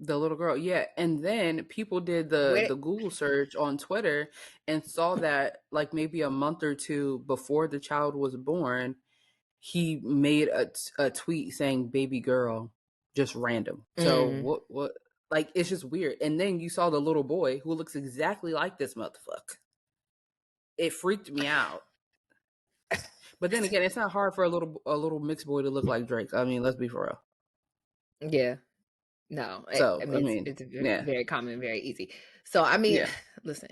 Speaker 3: The little girl, yeah. And then people did the Google search on Twitter and saw that like maybe a month or two before the child was born, he made a tweet saying baby girl, just random. So what like, it's just weird. And then you saw the little boy who looks exactly like this motherfucker. It freaked me out. But then again, it's not hard for a little mixed boy to look like Drake. I mean, let's be for
Speaker 2: real. Yeah. No.
Speaker 3: So,
Speaker 2: I mean, it's very common and very easy. So, I mean, listen,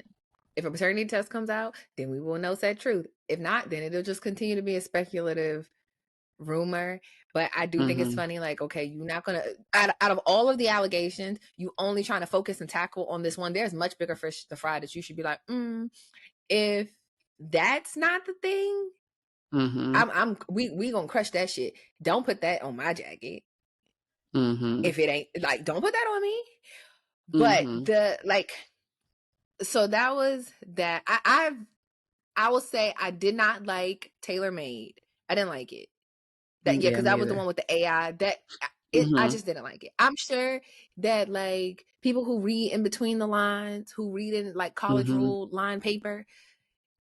Speaker 2: if a paternity test comes out, then we will know said truth. If not, then it'll just continue to be a speculative rumor. But I do think it's funny, like, okay, you're not gonna out of all of the allegations, you only trying to focus and tackle on this one. There's much bigger fish to fry that you should be like, if that's not the thing, we gonna crush that shit. Don't put that on my jacket. If it ain't, like, don't put that on me. But the like, so that was that. I will say I did not like Tailor Made. I didn't like it. Because that was the one with the AI. I just didn't like it. I'm sure that like people who read in between the lines, who read in like college ruled line paper,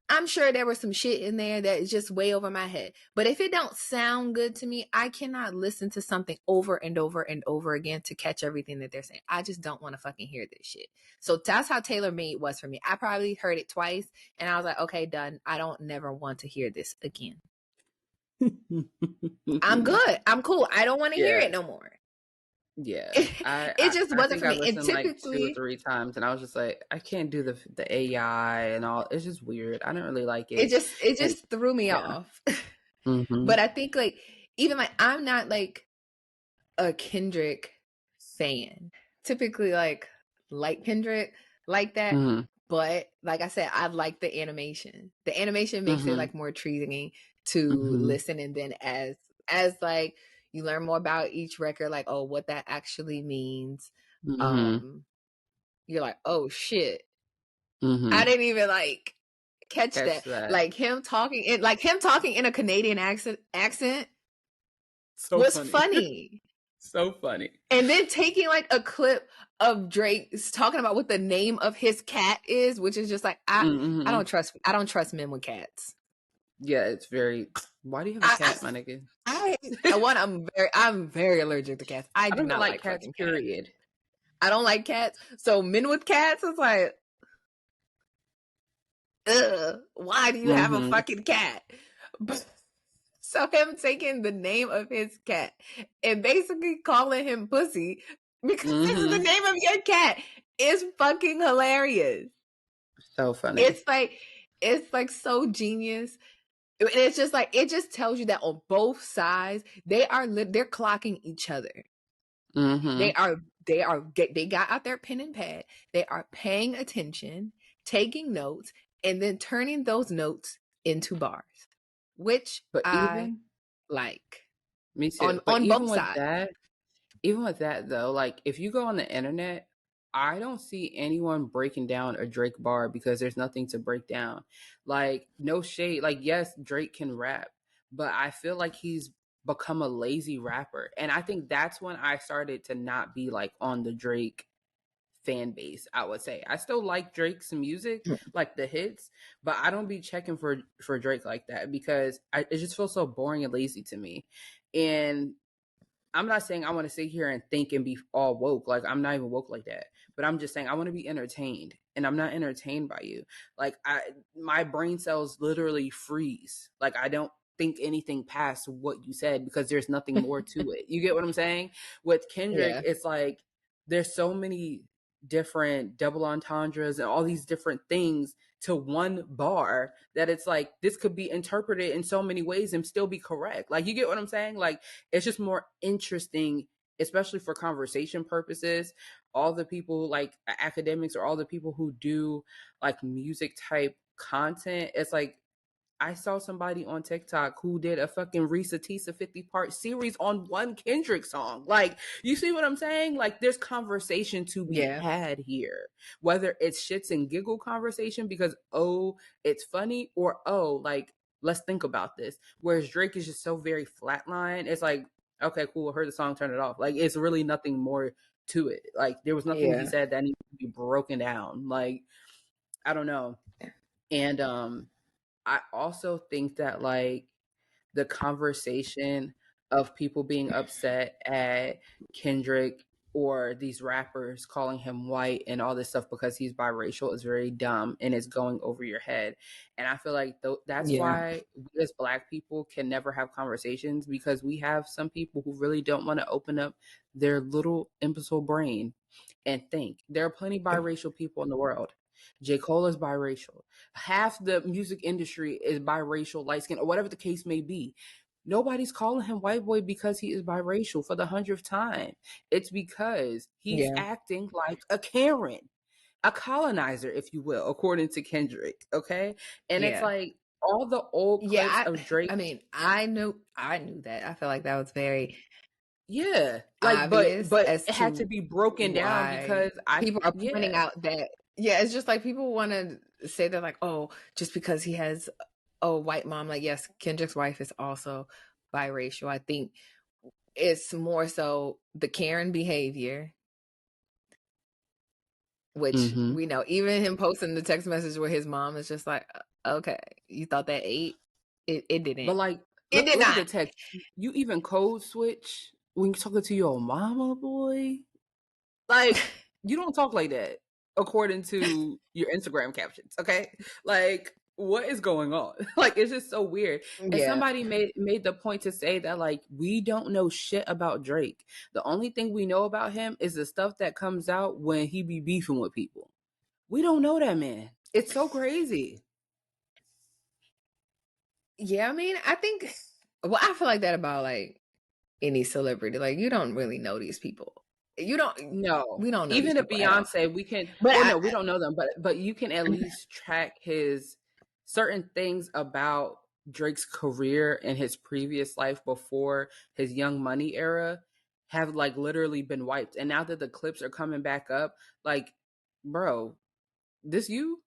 Speaker 2: I'm sure there was some shit in there that is just way over my head. But if it don't sound good to me, I cannot listen to something over and over and over again to catch everything that they're saying. I just don't want to fucking hear this shit. So that's how Tailor Made was for me. I probably heard it twice and I was like, okay, done. I don't never want to hear this again. I'm good. I'm cool. I don't want to hear it no more.
Speaker 3: Yeah,
Speaker 2: it just wasn't for me.
Speaker 3: And typically, like 2 or 3 times, and I was just like, I can't do the AI and all. It's just weird. I didn't really like it.
Speaker 2: It just threw me off. But I think like, even like, I'm not like a Kendrick fan. Typically like Kendrick like that. But like I said, I like the animation. The animation makes it like more intriguing to listen, and then as like you learn more about each record, like, oh, what that actually means. You're like, oh shit. I didn't even like catch that. Like him talking in a Canadian accent was funny.
Speaker 3: So funny.
Speaker 2: And then taking like a clip of Drake talking about what the name of his cat is, which is just like, I don't trust men with cats.
Speaker 3: Yeah, it's very. Why do you have a cat, my nigga?
Speaker 2: I'm very allergic to cats. I do not like cats. Period. Cats. I don't like cats. So men with cats, it's like, ugh, why do you have a fucking cat? But, so him taking the name of his cat and basically calling him pussy because this is the name of your cat is fucking hilarious.
Speaker 3: So funny.
Speaker 2: It's like so genius. And it's just like, it just tells you that on both sides, they're clocking each other. They got out their pen and pad. They are paying attention, taking notes, and then turning those notes into bars, which I like.
Speaker 3: Me too.
Speaker 2: On
Speaker 3: even
Speaker 2: both
Speaker 3: with
Speaker 2: sides.
Speaker 3: that, even with that though, like if you go on the internet, I don't see anyone breaking down a Drake bar because there's nothing to break down. Like no shade, like yes, Drake can rap, but I feel like he's become a lazy rapper. And I think that's when I started to not be like on the Drake fan base. I would say I still like Drake's music, like the hits, but I don't be checking for Drake like that because it just feels so boring and lazy to me. And I'm not saying I want to sit here and think and be all woke. Like I'm not even woke like that. But I'm just saying I want to be entertained, and I'm not entertained by you. Like my brain cells literally freeze. Like I don't think anything past what you said because there's nothing more to it. You get what I'm saying? With Kendrick,
Speaker 2: Yeah.
Speaker 3: it's like there's so many different double entendres and all these different things to one bar that it's like this could be interpreted in so many ways and still be correct. Like you get what I'm saying? Like it's just more interesting, especially for conversation purposes. All the people like academics or all the people who do like music type content, it's like I saw somebody on TikTok who did a fucking Risa Tisa 50-part series on one Kendrick song. Like, you see what I'm saying? Like, there's conversation to be
Speaker 2: Yeah.
Speaker 3: had here. Whether it's shits and giggle conversation because, oh, it's funny, or, oh, like, let's think about this. Whereas Drake is just so very flatline. It's like, okay, cool, I heard the song, turn it off. Like, it's really nothing more to it. Like, there was nothing he
Speaker 2: Yeah.
Speaker 3: said that needed to be broken down. Like, I don't know. And, I also think that like the conversation of people being upset at Kendrick or these rappers calling him white and all this stuff because he's biracial is very dumb and it's going over your head. And I feel like that's
Speaker 2: Yeah.
Speaker 3: why we as Black people can never have conversations because we have some people who really don't want to open up their little imbecile brain and think. There are plenty biracial people in the world. J. Cole is biracial. Half the music industry is biracial, light skin, or whatever the case may be. Nobody's calling him white boy because he is biracial for the 100th time. It's because he's
Speaker 2: Yeah.
Speaker 3: acting like a Karen, a colonizer, if you will, according to Kendrick. Okay. And it's
Speaker 2: Yeah.
Speaker 3: like all the old clips
Speaker 2: Yeah.
Speaker 3: of Drake.
Speaker 2: I mean, I knew that. I feel like that was very
Speaker 3: Yeah. Like,
Speaker 2: obvious
Speaker 3: but
Speaker 2: as
Speaker 3: it had to
Speaker 2: to
Speaker 3: be broken down
Speaker 2: why
Speaker 3: because I,
Speaker 2: people are pointing
Speaker 3: yeah.
Speaker 2: out that, yeah, it's just like people want to say they're like, oh, just because he has a white mom, like, yes, Kendrick's wife is also biracial. I think it's more so the Karen behavior, which
Speaker 3: Mm-hmm.
Speaker 2: we know, even him posting the text message where his mom is just like, okay, you thought that ate? It didn't.
Speaker 3: But like,
Speaker 2: It did
Speaker 3: look at
Speaker 2: not.
Speaker 3: the text. You even code switch when you're talking to your mama, boy. Like, you don't talk like that according to your Instagram captions, okay? Like, what is going on? Like, it's just so weird. And
Speaker 2: Yeah.
Speaker 3: somebody made the point to say that like we don't know shit about Drake. The only thing we know about him is the stuff that comes out when he be beefing with people. We don't know that man. It's so crazy.
Speaker 2: Yeah, I mean, I think, well, I feel like that about like any celebrity. Like, you don't really know these people. You don't,
Speaker 3: No,
Speaker 2: we don't know these
Speaker 3: even a
Speaker 2: people at all.
Speaker 3: Beyonce, we can.
Speaker 2: But
Speaker 3: Well, no, we don't know them, but you can at
Speaker 2: I
Speaker 3: least track his certain things about Drake's career and his previous life before his Young Money era have like literally been wiped. And now that the clips are coming back up, like, bro, this you?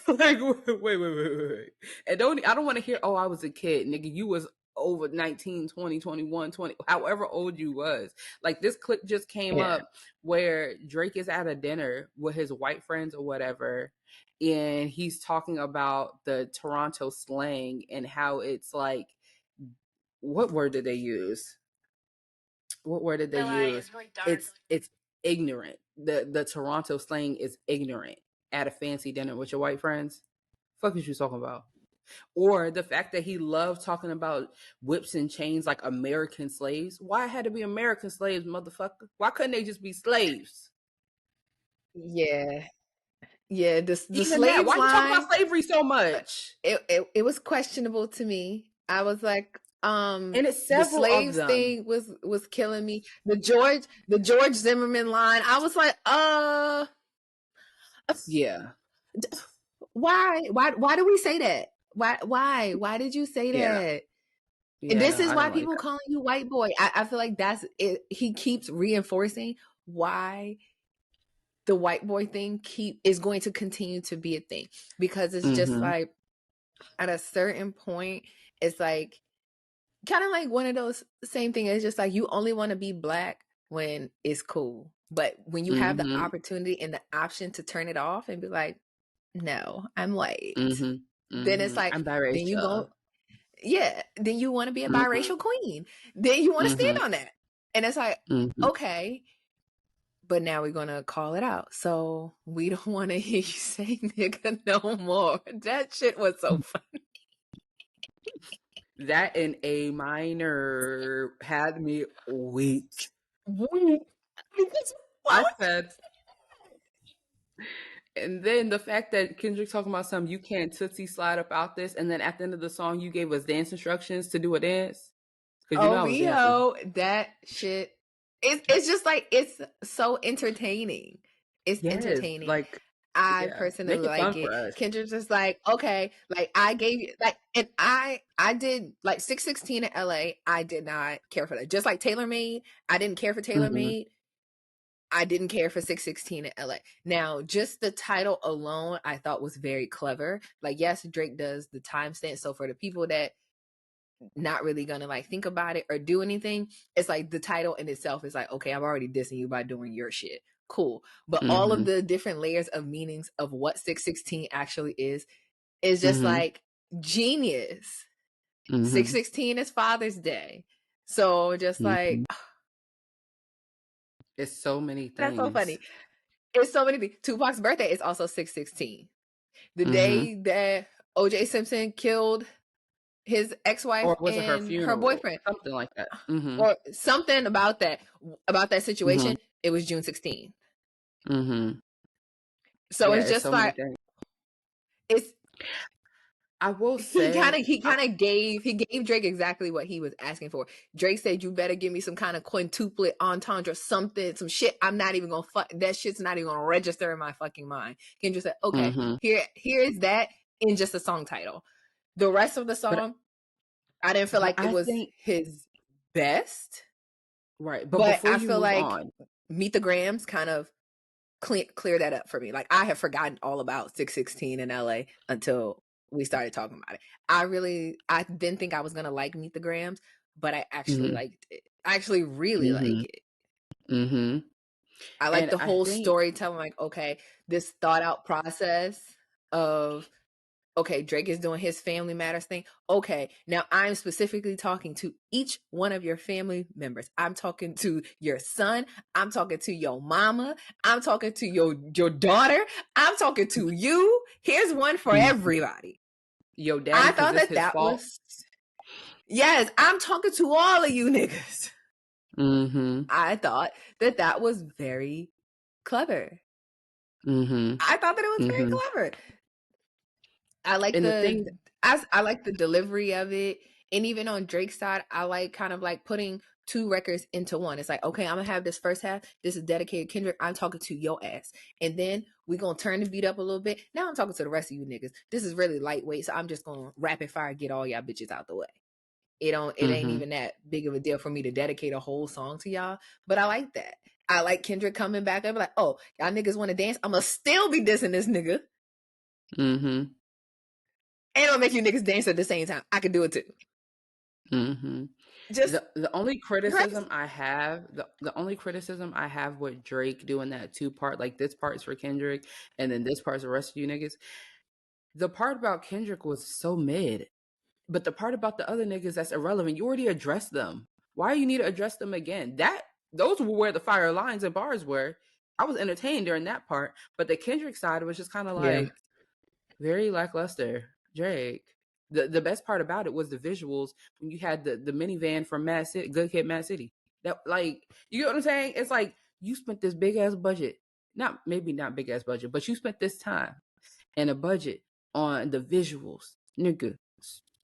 Speaker 3: Like, wait. And I don't want to hear, oh, I was a kid, nigga. You was over 19, 20, 21, 20, however old you was. Like, this clip just came
Speaker 2: yeah.
Speaker 3: up where Drake is at a dinner with his white friends or whatever, and he's talking about the Toronto slang and how it's like, what word did they use? What word did they use? It's ignorant. The Toronto slang is ignorant at a fancy dinner with your white friends. Fuck is you talking about? Or the fact that he loved talking about whips and chains like American slaves. Why it had to be American slaves, motherfucker? Why couldn't they just be slaves?
Speaker 2: Yeah. Yeah. The
Speaker 3: Even that.
Speaker 2: slaves
Speaker 3: Why you talk
Speaker 2: line,
Speaker 3: about slavery so much?
Speaker 2: it was questionable to me. I was like,
Speaker 3: And it's
Speaker 2: the
Speaker 3: several of
Speaker 2: slaves
Speaker 3: them.
Speaker 2: thing was killing me. The George Zimmerman line, I was like,
Speaker 3: Yeah.
Speaker 2: why do we say that? Why did you say
Speaker 3: Yeah.
Speaker 2: that?
Speaker 3: Yeah,
Speaker 2: This
Speaker 3: no,
Speaker 2: is
Speaker 3: I
Speaker 2: why
Speaker 3: don't like
Speaker 2: people
Speaker 3: that.
Speaker 2: calling you white boy. I feel like that's it. He keeps reinforcing why the white boy thing is going to continue to be a thing, because it's just like at a certain point, it's like kind of like one of those same thing. It's just like you only want to be black when it's cool, but when you have the opportunity and the option to turn it off and be like, no, I'm white, then it's like,
Speaker 3: I'm
Speaker 2: then you
Speaker 3: biracial.
Speaker 2: go, yeah, then you want to be a biracial queen, then you want to stand on that, and it's like, okay, but now we're gonna call it out, so we don't want to hear you say nigga no more. That shit was so funny.
Speaker 3: That in A minor had me weak. I said, and then the fact that Kendrick talking about something, you can't tootsie slide up out this, and then at the end of the song, you gave us dance instructions to do a dance because you know I was dancing.
Speaker 2: OVO, that shit. It's just like, it's so entertaining. It's
Speaker 3: Yes,
Speaker 2: entertaining.
Speaker 3: like,
Speaker 2: I
Speaker 3: yeah,
Speaker 2: personally
Speaker 3: make it fun
Speaker 2: like it.
Speaker 3: for us.
Speaker 2: Kendrick's just like, okay, like I gave you like, and I did like 616 in LA. I did not care for that. Just like Taylor Made, I didn't care for Taylor Made. I didn't care for 616 in LA. Now, just the title alone, I thought was very clever. Like, yes, Drake does the timestamp. So for the people that not really gonna like think about it or do anything, it's like the title in itself is like, okay, I'm already dissing you by doing your shit. Cool. But all of the different layers of meanings of what 616 actually is just like genius. 616 is Father's Day. So just like,
Speaker 3: it's so many
Speaker 2: that's so
Speaker 3: things.
Speaker 2: funny. It's so many things. Tupac's birthday is also 616. The day that OJ Simpson killed his ex-wife
Speaker 3: or was it her
Speaker 2: and her
Speaker 3: funeral?
Speaker 2: boyfriend,
Speaker 3: Something like that.
Speaker 2: or something about that situation. It was June 16th. So
Speaker 3: Yeah,
Speaker 2: it's
Speaker 3: it's
Speaker 2: just
Speaker 3: so many
Speaker 2: like,
Speaker 3: things.
Speaker 2: it's,
Speaker 3: I will
Speaker 2: he
Speaker 3: say,
Speaker 2: kind of gave Drake exactly what he was asking for. Drake said, you better give me some kind of quintuplet entendre, something, some shit. I'm not even gonna that shit's not even gonna register in my fucking mind. Kendrick said, okay, here is that in just a song title. The rest of the song, I didn't feel like it was his best.
Speaker 3: Right. But
Speaker 2: But
Speaker 3: before
Speaker 2: I
Speaker 3: you
Speaker 2: feel
Speaker 3: move
Speaker 2: like
Speaker 3: on,
Speaker 2: Meet the Grams kind of clear that up for me. Like, I have forgotten all about 616 in LA until we started talking about it. I didn't think I was gonna like Meet the Grams, but I actually liked it. I actually really like it. I like
Speaker 3: and
Speaker 2: the
Speaker 3: I
Speaker 2: whole
Speaker 3: think,
Speaker 2: storytelling. Like, okay, this thought out process of, okay, Drake is doing his family matters thing. Okay, now I'm specifically talking to each one of your family members. I'm talking to your son. I'm talking to your mama. I'm talking to your daughter. I'm talking to you. Here's one for everybody.
Speaker 3: yo, daddy,
Speaker 2: I
Speaker 3: because
Speaker 2: thought
Speaker 3: it's
Speaker 2: that
Speaker 3: his fault.
Speaker 2: was, yes, I'm talking to all of you niggas. I thought that was very clever. I thought that it was very clever. I like
Speaker 3: And the thing,
Speaker 2: I like the delivery of it. And even on Drake's side, I like kind of like putting two records into one. It's like, okay, I'm gonna have this first half. This is dedicated Kendrick. I'm talking to your ass. And then we're gonna turn the beat up a little bit. Now I'm talking to the rest of you niggas. This is really lightweight, so I'm just gonna rapid fire get all y'all bitches out the way. It ain't even that big of a deal for me to dedicate a whole song to y'all. But I like that. I like Kendrick coming back up like, oh, y'all niggas wanna dance? I'ma still be dissing this nigga. And I'll make you niggas dance at the same time. I could do it too. Just
Speaker 3: the only criticism I have, the only criticism I have with Drake doing that two part, like this part's for Kendrick and then this part's the rest of you niggas. The part about Kendrick was so mid, but the part about the other niggas that's irrelevant, you already addressed them. Why you need to address them again? Those were where the fire lines and bars were. I was entertained during that part, but the Kendrick side was just kind of like very lackluster. Drake. The best part about it was the visuals when you had the minivan from Mad City, Good Kid, Mad City. That, like, you know what I'm saying? It's like you spent this big ass budget, maybe not big ass budget, but you spent this time and a budget on the visuals, nigga.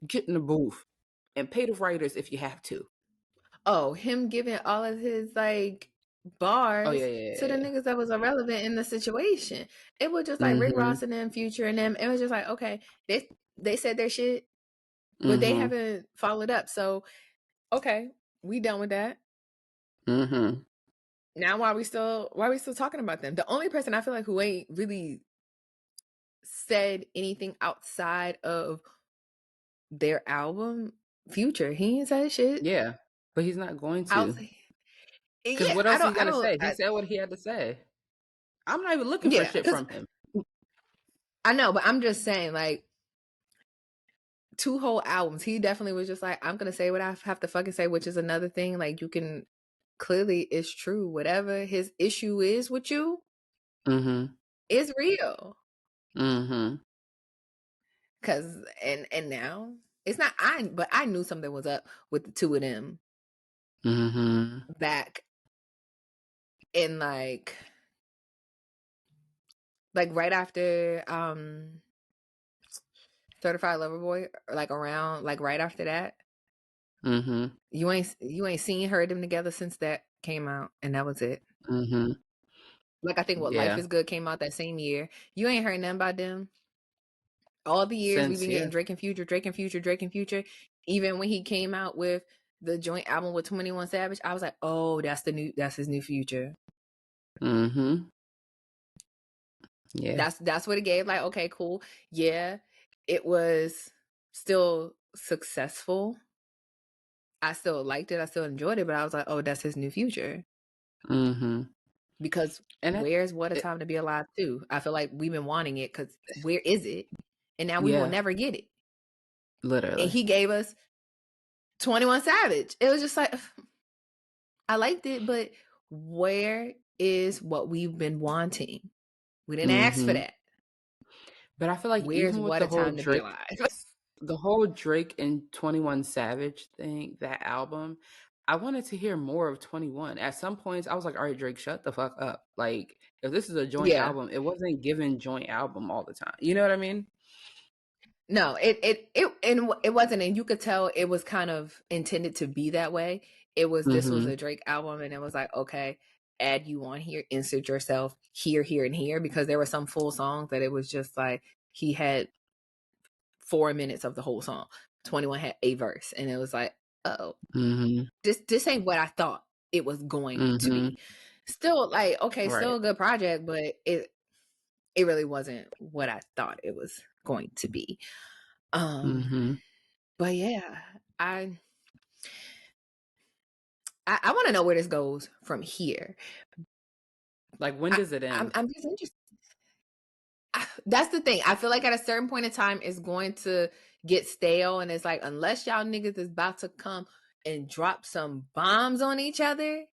Speaker 3: Get in the booth and pay the writers if you have to.
Speaker 2: Oh, him giving all of his like bars to the niggas that was irrelevant in the situation. It was just like Rick Ross and them, Future and them. It was just like, okay, they said their shit. but they haven't followed up. So, okay, we done with that. Now, why are we still talking about them? The only person I feel like who ain't really said anything outside of their album, Future. He ain't said shit.
Speaker 3: Yeah, but he's not going to. Because what else is he gonna say? He said what he had to say. I'm not even looking for shit from him.
Speaker 2: I know, but I'm just saying, like, 2 whole albums. He definitely was just like, I'm gonna say what I have to fucking say, which is another thing. Like, you can clearly, it's true. Whatever his issue is with you, is real. Cause and now it's not but I knew something was up with the 2 of them back in like right after Certified Lover Boy, or like around like right after that. You ain't seen heard them together since that came out, and that was it. Like, I think Life is Good came out that same year. You ain't heard nothing about them. All the years we've been getting Drake and Future. Even when he came out with the joint album with 21 Savage, I was like, oh, that's his new Future. Yeah. That's what it gave. Like, okay, cool. Yeah, it was still successful. I still liked it. I still enjoyed it, but I was like, oh, that's his new Future. Because where's What a Time to Be Alive 2? I feel like we've been wanting it, because where is it? And now we will never get it.
Speaker 3: Literally.
Speaker 2: And he gave us 21 Savage. It was just like, I liked it, but where is what we've been wanting? We didn't ask for that.
Speaker 3: But I feel like
Speaker 2: where's
Speaker 3: even with
Speaker 2: What
Speaker 3: the
Speaker 2: a
Speaker 3: whole
Speaker 2: Time to Be Alive?
Speaker 3: The whole Drake and 21 Savage thing, that album, I wanted to hear more of 21. At some points, I was like, all right, Drake, shut the fuck up. Like, if this is a joint album, it wasn't given joint album all the time. You know what I mean?
Speaker 2: No, it wasn't, and you could tell it was kind of intended to be that way. It was this was a Drake album, and it was like, okay, add you on here, insert yourself here, and here, because there were some full songs that it was just like he had 4 minutes of the whole song. 21 had a verse, and it was like, oh, this ain't what I thought it was going to be. Still, like, okay, still a good project, but it really wasn't what I thought it was going to be. But yeah, I want to know where this goes from here.
Speaker 3: Like, when does it end?
Speaker 2: I'm just interested. That's the thing. I feel like at a certain point in time, it's going to get stale, and it's like, unless y'all niggas is about to come and drop some bombs on each other,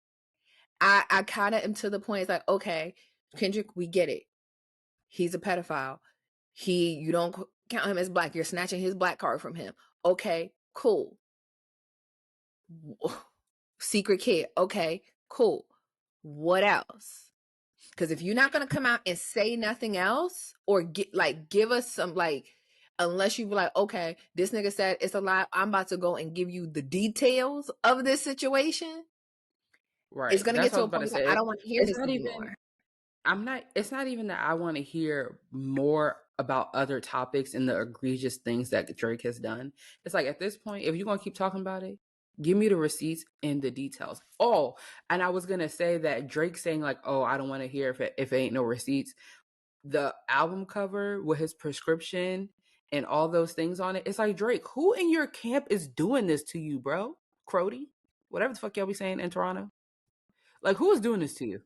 Speaker 2: I kind of am to the point. It's like, okay, Kendrick, we get it. He's a pedophile. You don't count him as black. You're snatching his black card from him. Okay, cool. Secret kid. Okay, cool. What else? Because if you're not gonna come out and say nothing else, or give us some, like, unless you be like, okay, this nigga said it's a lie, I'm about to go and give you the details of this situation.
Speaker 3: Right.
Speaker 2: It's gonna get to a point where I don't want to hear this anymore.
Speaker 3: It's not even that I want to hear more about other topics and the egregious things that Drake has done. It's like, at this point, if you're gonna keep talking about it, give me the receipts and the details. Oh, and I was gonna say that Drake saying like, oh, I don't want to hear if it ain't no receipts. The album cover with his prescription and all those things on it. It's like, Drake, who in your camp is doing this to you, bro? Crody? Whatever the fuck y'all be saying in Toronto. Like, who is doing this to you?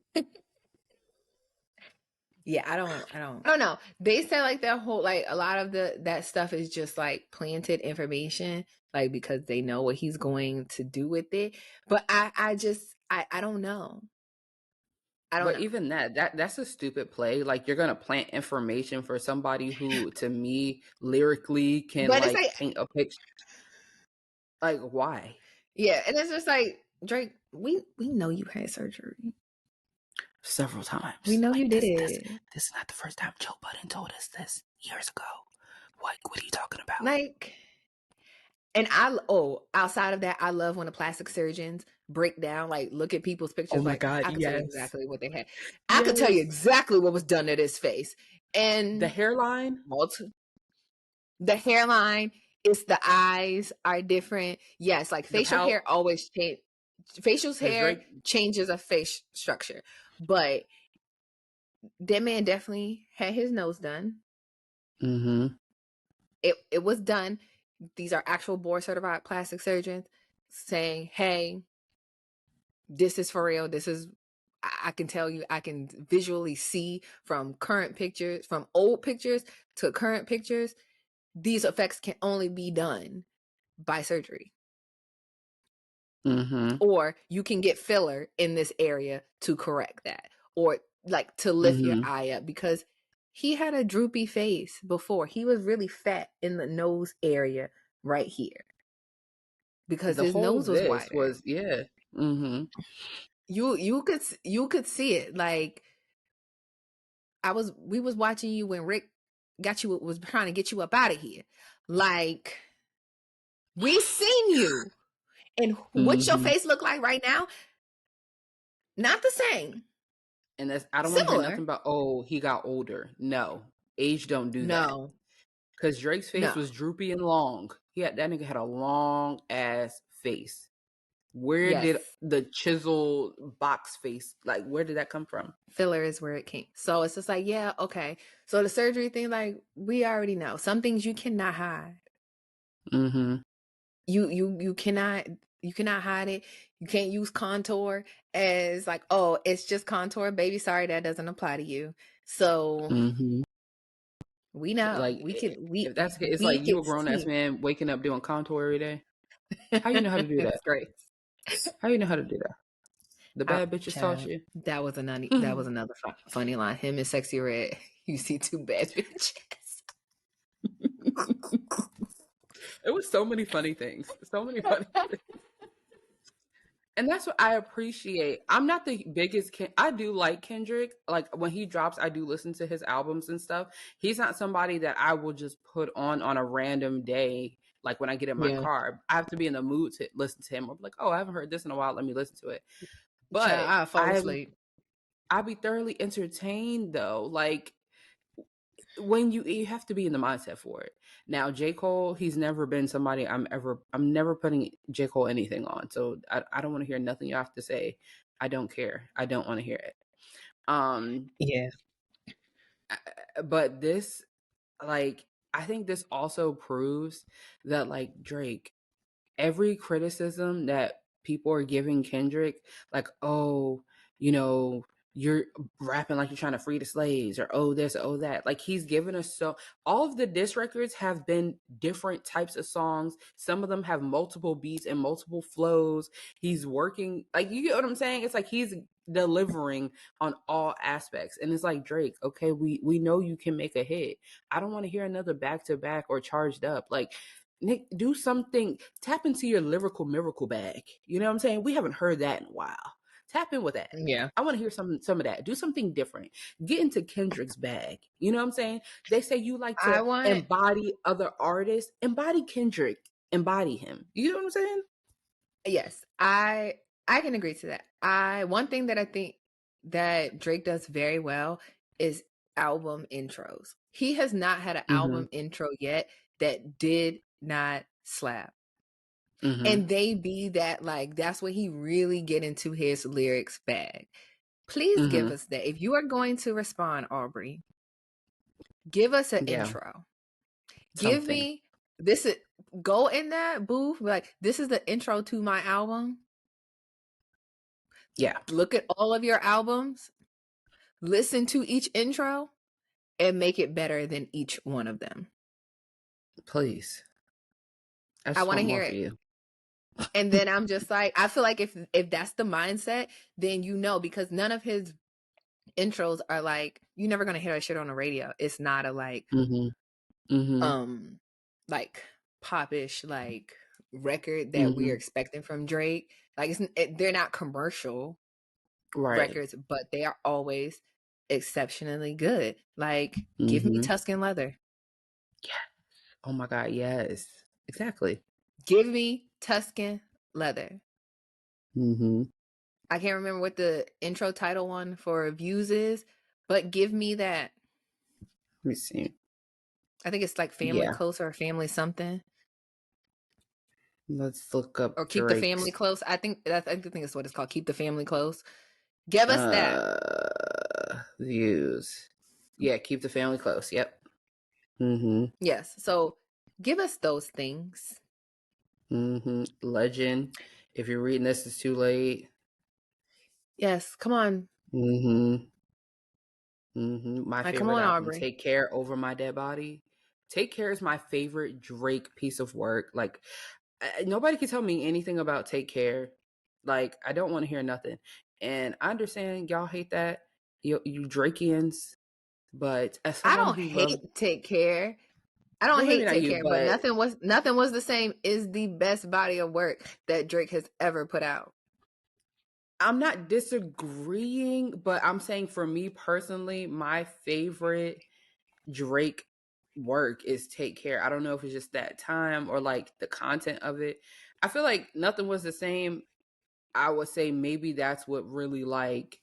Speaker 2: Yeah, I don't know. They say like that whole, like, a lot of that stuff is just like planted information, like, because they know what he's going to do with it. But I don't know. I don't know.
Speaker 3: Even that's a stupid play. Like, you're gonna plant information for somebody who, to me, lyrically can like paint a picture. Like, why?
Speaker 2: Yeah, and it's just like, Drake, we know you had surgery
Speaker 3: several times.
Speaker 2: We know you did it.
Speaker 3: This is not the first time Joe Budden told us this years ago. What are you talking about?
Speaker 2: Like, and outside of that, I love when the plastic surgeons break down, like, look at people's pictures.
Speaker 3: Oh my
Speaker 2: like,
Speaker 3: God,
Speaker 2: I can tell you exactly what they had. I could tell you exactly what was done to this face. And
Speaker 3: the hairline.
Speaker 2: The hairline, It's the eyes are different. Yes, like
Speaker 3: The
Speaker 2: facial
Speaker 3: pout,
Speaker 2: hair always change. Facial
Speaker 3: because
Speaker 2: hair
Speaker 3: Drake.
Speaker 2: changes a face structure, but that man definitely had his nose done.
Speaker 3: Mm-hmm.
Speaker 2: It was done. These are actual board certified plastic surgeons saying, "Hey, this is for real. This is." I can tell you, I can visually see from current pictures, from old pictures to current pictures, these effects can only be done by surgery.
Speaker 3: Mm-hmm.
Speaker 2: Or you can get filler in this area to correct that, or like to lift your
Speaker 3: Mm-hmm.
Speaker 2: eye up, because he had a droopy face before. He was really fat in the nose area right here because
Speaker 3: The
Speaker 2: his
Speaker 3: whole
Speaker 2: nose was
Speaker 3: this
Speaker 2: wider.
Speaker 3: was Mm-hmm.
Speaker 2: You could see it. Like we was watching you when Rick was trying to get you up out of here. Like, we seen you, and what your
Speaker 3: Mm-hmm.
Speaker 2: face look like right now, not the same.
Speaker 3: And that's, I don't want to hear
Speaker 2: Similar.
Speaker 3: nothing about, oh, he got older. No, age don't do that.
Speaker 2: No.
Speaker 3: Because Drake's face
Speaker 2: No.
Speaker 3: was droopy and long. That nigga had a long ass face. Where
Speaker 2: Yes.
Speaker 3: did the chisel box face, like, where did that come from?
Speaker 2: Filler is where it came. So it's just like, yeah, okay. So the surgery thing, like, we already know. Some things you cannot hide.
Speaker 3: Mm-hmm.
Speaker 2: You cannot hide it. You can't use contour as like, oh, it's just contour, baby. Sorry, that doesn't apply to you. So
Speaker 3: Mm-hmm.
Speaker 2: we know.
Speaker 3: Like,
Speaker 2: We
Speaker 3: if that's, it's
Speaker 2: we
Speaker 3: like you
Speaker 2: can
Speaker 3: a grown ass
Speaker 2: see.
Speaker 3: man waking up doing contour every day. How you know how to do that?
Speaker 2: It's great.
Speaker 3: How you know how to do that? The bad bitches taught
Speaker 2: Child,
Speaker 3: you.
Speaker 2: that was another funny line. Him and Sexy Red. You see two bad bitches.
Speaker 3: It was so many funny things. So many funny things. And that's what I appreciate. I'm not the biggest I do like Kendrick. Like, when he drops, I do listen to his albums and stuff. He's not somebody that I will just put on a random day. Like, when I get in my
Speaker 2: Yeah.
Speaker 3: car, I have to be in the mood to listen to him. I'm like, oh, I haven't heard this in a while. Let me listen to it.
Speaker 2: Child,
Speaker 3: But
Speaker 2: I fall asleep.
Speaker 3: I be thoroughly entertained though. Like, when you have to be in the mindset for it. Now, J. Cole, he's never been somebody I'm never putting J. Cole anything on. So I don't want to hear nothing you have to say. I don't care. I don't want to hear it.
Speaker 2: Yeah.
Speaker 3: But this, like, I think this also proves that, like, Drake, every criticism that people are giving Kendrick, like, oh, you know, you're rapping like you're trying to free the slaves, or oh this, oh that. Like, he's given us, so all of the diss records have been different types of songs. Some of them have multiple beats and multiple flows. He's working, like, you get what I'm saying? It's like he's delivering on all aspects. And it's like, Drake, okay, we know you can make a hit. I don't want to hear another back to back or charged up. Like, Nick, do something, tap into your lyrical miracle bag. You know what I'm saying? We haven't heard that in a while. Tap in with that.
Speaker 2: Yeah.
Speaker 3: I want to hear some of that. Do something different. Get into Kendrick's bag. You know what I'm saying? They say you like
Speaker 2: I
Speaker 3: to
Speaker 2: want
Speaker 3: embody other artists. Embody Kendrick. Embody him. You know what I'm saying?
Speaker 2: yes, I can agree to that. One thing that I think that Drake does very well is album intros. He has not had an
Speaker 3: Mm-hmm.
Speaker 2: album intro yet that did not slap.
Speaker 3: Mm-hmm.
Speaker 2: And they be that, like, that's where he really get into his lyrics bag. Please give
Speaker 3: Mm-hmm.
Speaker 2: us that. If you are going to respond, Aubrey, give us an
Speaker 3: Yeah.
Speaker 2: intro. Give
Speaker 3: Something.
Speaker 2: me this is go in that booth, be like, this is the intro to my album.
Speaker 3: Yeah.
Speaker 2: Look at all of your albums, listen to each intro, and make it better than each one of them.
Speaker 3: Please. I
Speaker 2: I
Speaker 3: just
Speaker 2: want to
Speaker 3: want
Speaker 2: hear
Speaker 3: more for
Speaker 2: it.
Speaker 3: you.
Speaker 2: And then I'm just like, I feel like if that's the mindset, then you know, because none of his intros are like, you're never gonna hear that shit on the radio. It's not a like
Speaker 3: Mm-hmm. Mm-hmm.
Speaker 2: like popish like record that
Speaker 3: Mm-hmm.
Speaker 2: we're expecting from Drake. Like, they're not commercial
Speaker 3: Right.
Speaker 2: records, but they are always exceptionally good. Like, give me
Speaker 3: Mm-hmm.
Speaker 2: Tuscan Leather.
Speaker 3: Yeah. Oh my God. Yes. Exactly.
Speaker 2: Give me Tuscan Leather.
Speaker 3: Mm-hmm.
Speaker 2: I can't remember what the intro title one for Views is, but give me that.
Speaker 3: Let me see.
Speaker 2: I think it's like Family
Speaker 3: Yeah.
Speaker 2: Closer or Family something.
Speaker 3: Let's look up
Speaker 2: or keep the family
Speaker 3: Drake's
Speaker 2: close. I think that's what it's called. Keep the family close. Give us that.
Speaker 3: views. Yeah, keep the family close. Yep. Mm-hmm.
Speaker 2: Yes. So give us those things.
Speaker 3: Mm-hmm. Legend. If you're reading this, it's too late.
Speaker 2: Yes. Come on.
Speaker 3: Mm-hmm. Mm-hmm. My
Speaker 2: Like, come
Speaker 3: favorite
Speaker 2: on,
Speaker 3: album,
Speaker 2: Aubrey.
Speaker 3: Take Care Over My Dead Body. Take Care is my favorite Drake piece of work. Like, nobody can tell me anything about Take Care. Like, I don't want to hear nothing. And I understand y'all hate that, you Drakeans, but as
Speaker 2: I
Speaker 3: someone
Speaker 2: don't
Speaker 3: who
Speaker 2: hate
Speaker 3: loves,
Speaker 2: Take Care. I don't
Speaker 3: well, maybe
Speaker 2: hate
Speaker 3: not
Speaker 2: Take
Speaker 3: you,
Speaker 2: Care, but
Speaker 3: but
Speaker 2: nothing was the same is the best body of work that Drake has ever put out.
Speaker 3: I'm not disagreeing, but I'm saying for me personally, my favorite Drake work is Take Care. I don't know if it's just that time or like the content of it. I feel like nothing was the same. I would say maybe that's what really like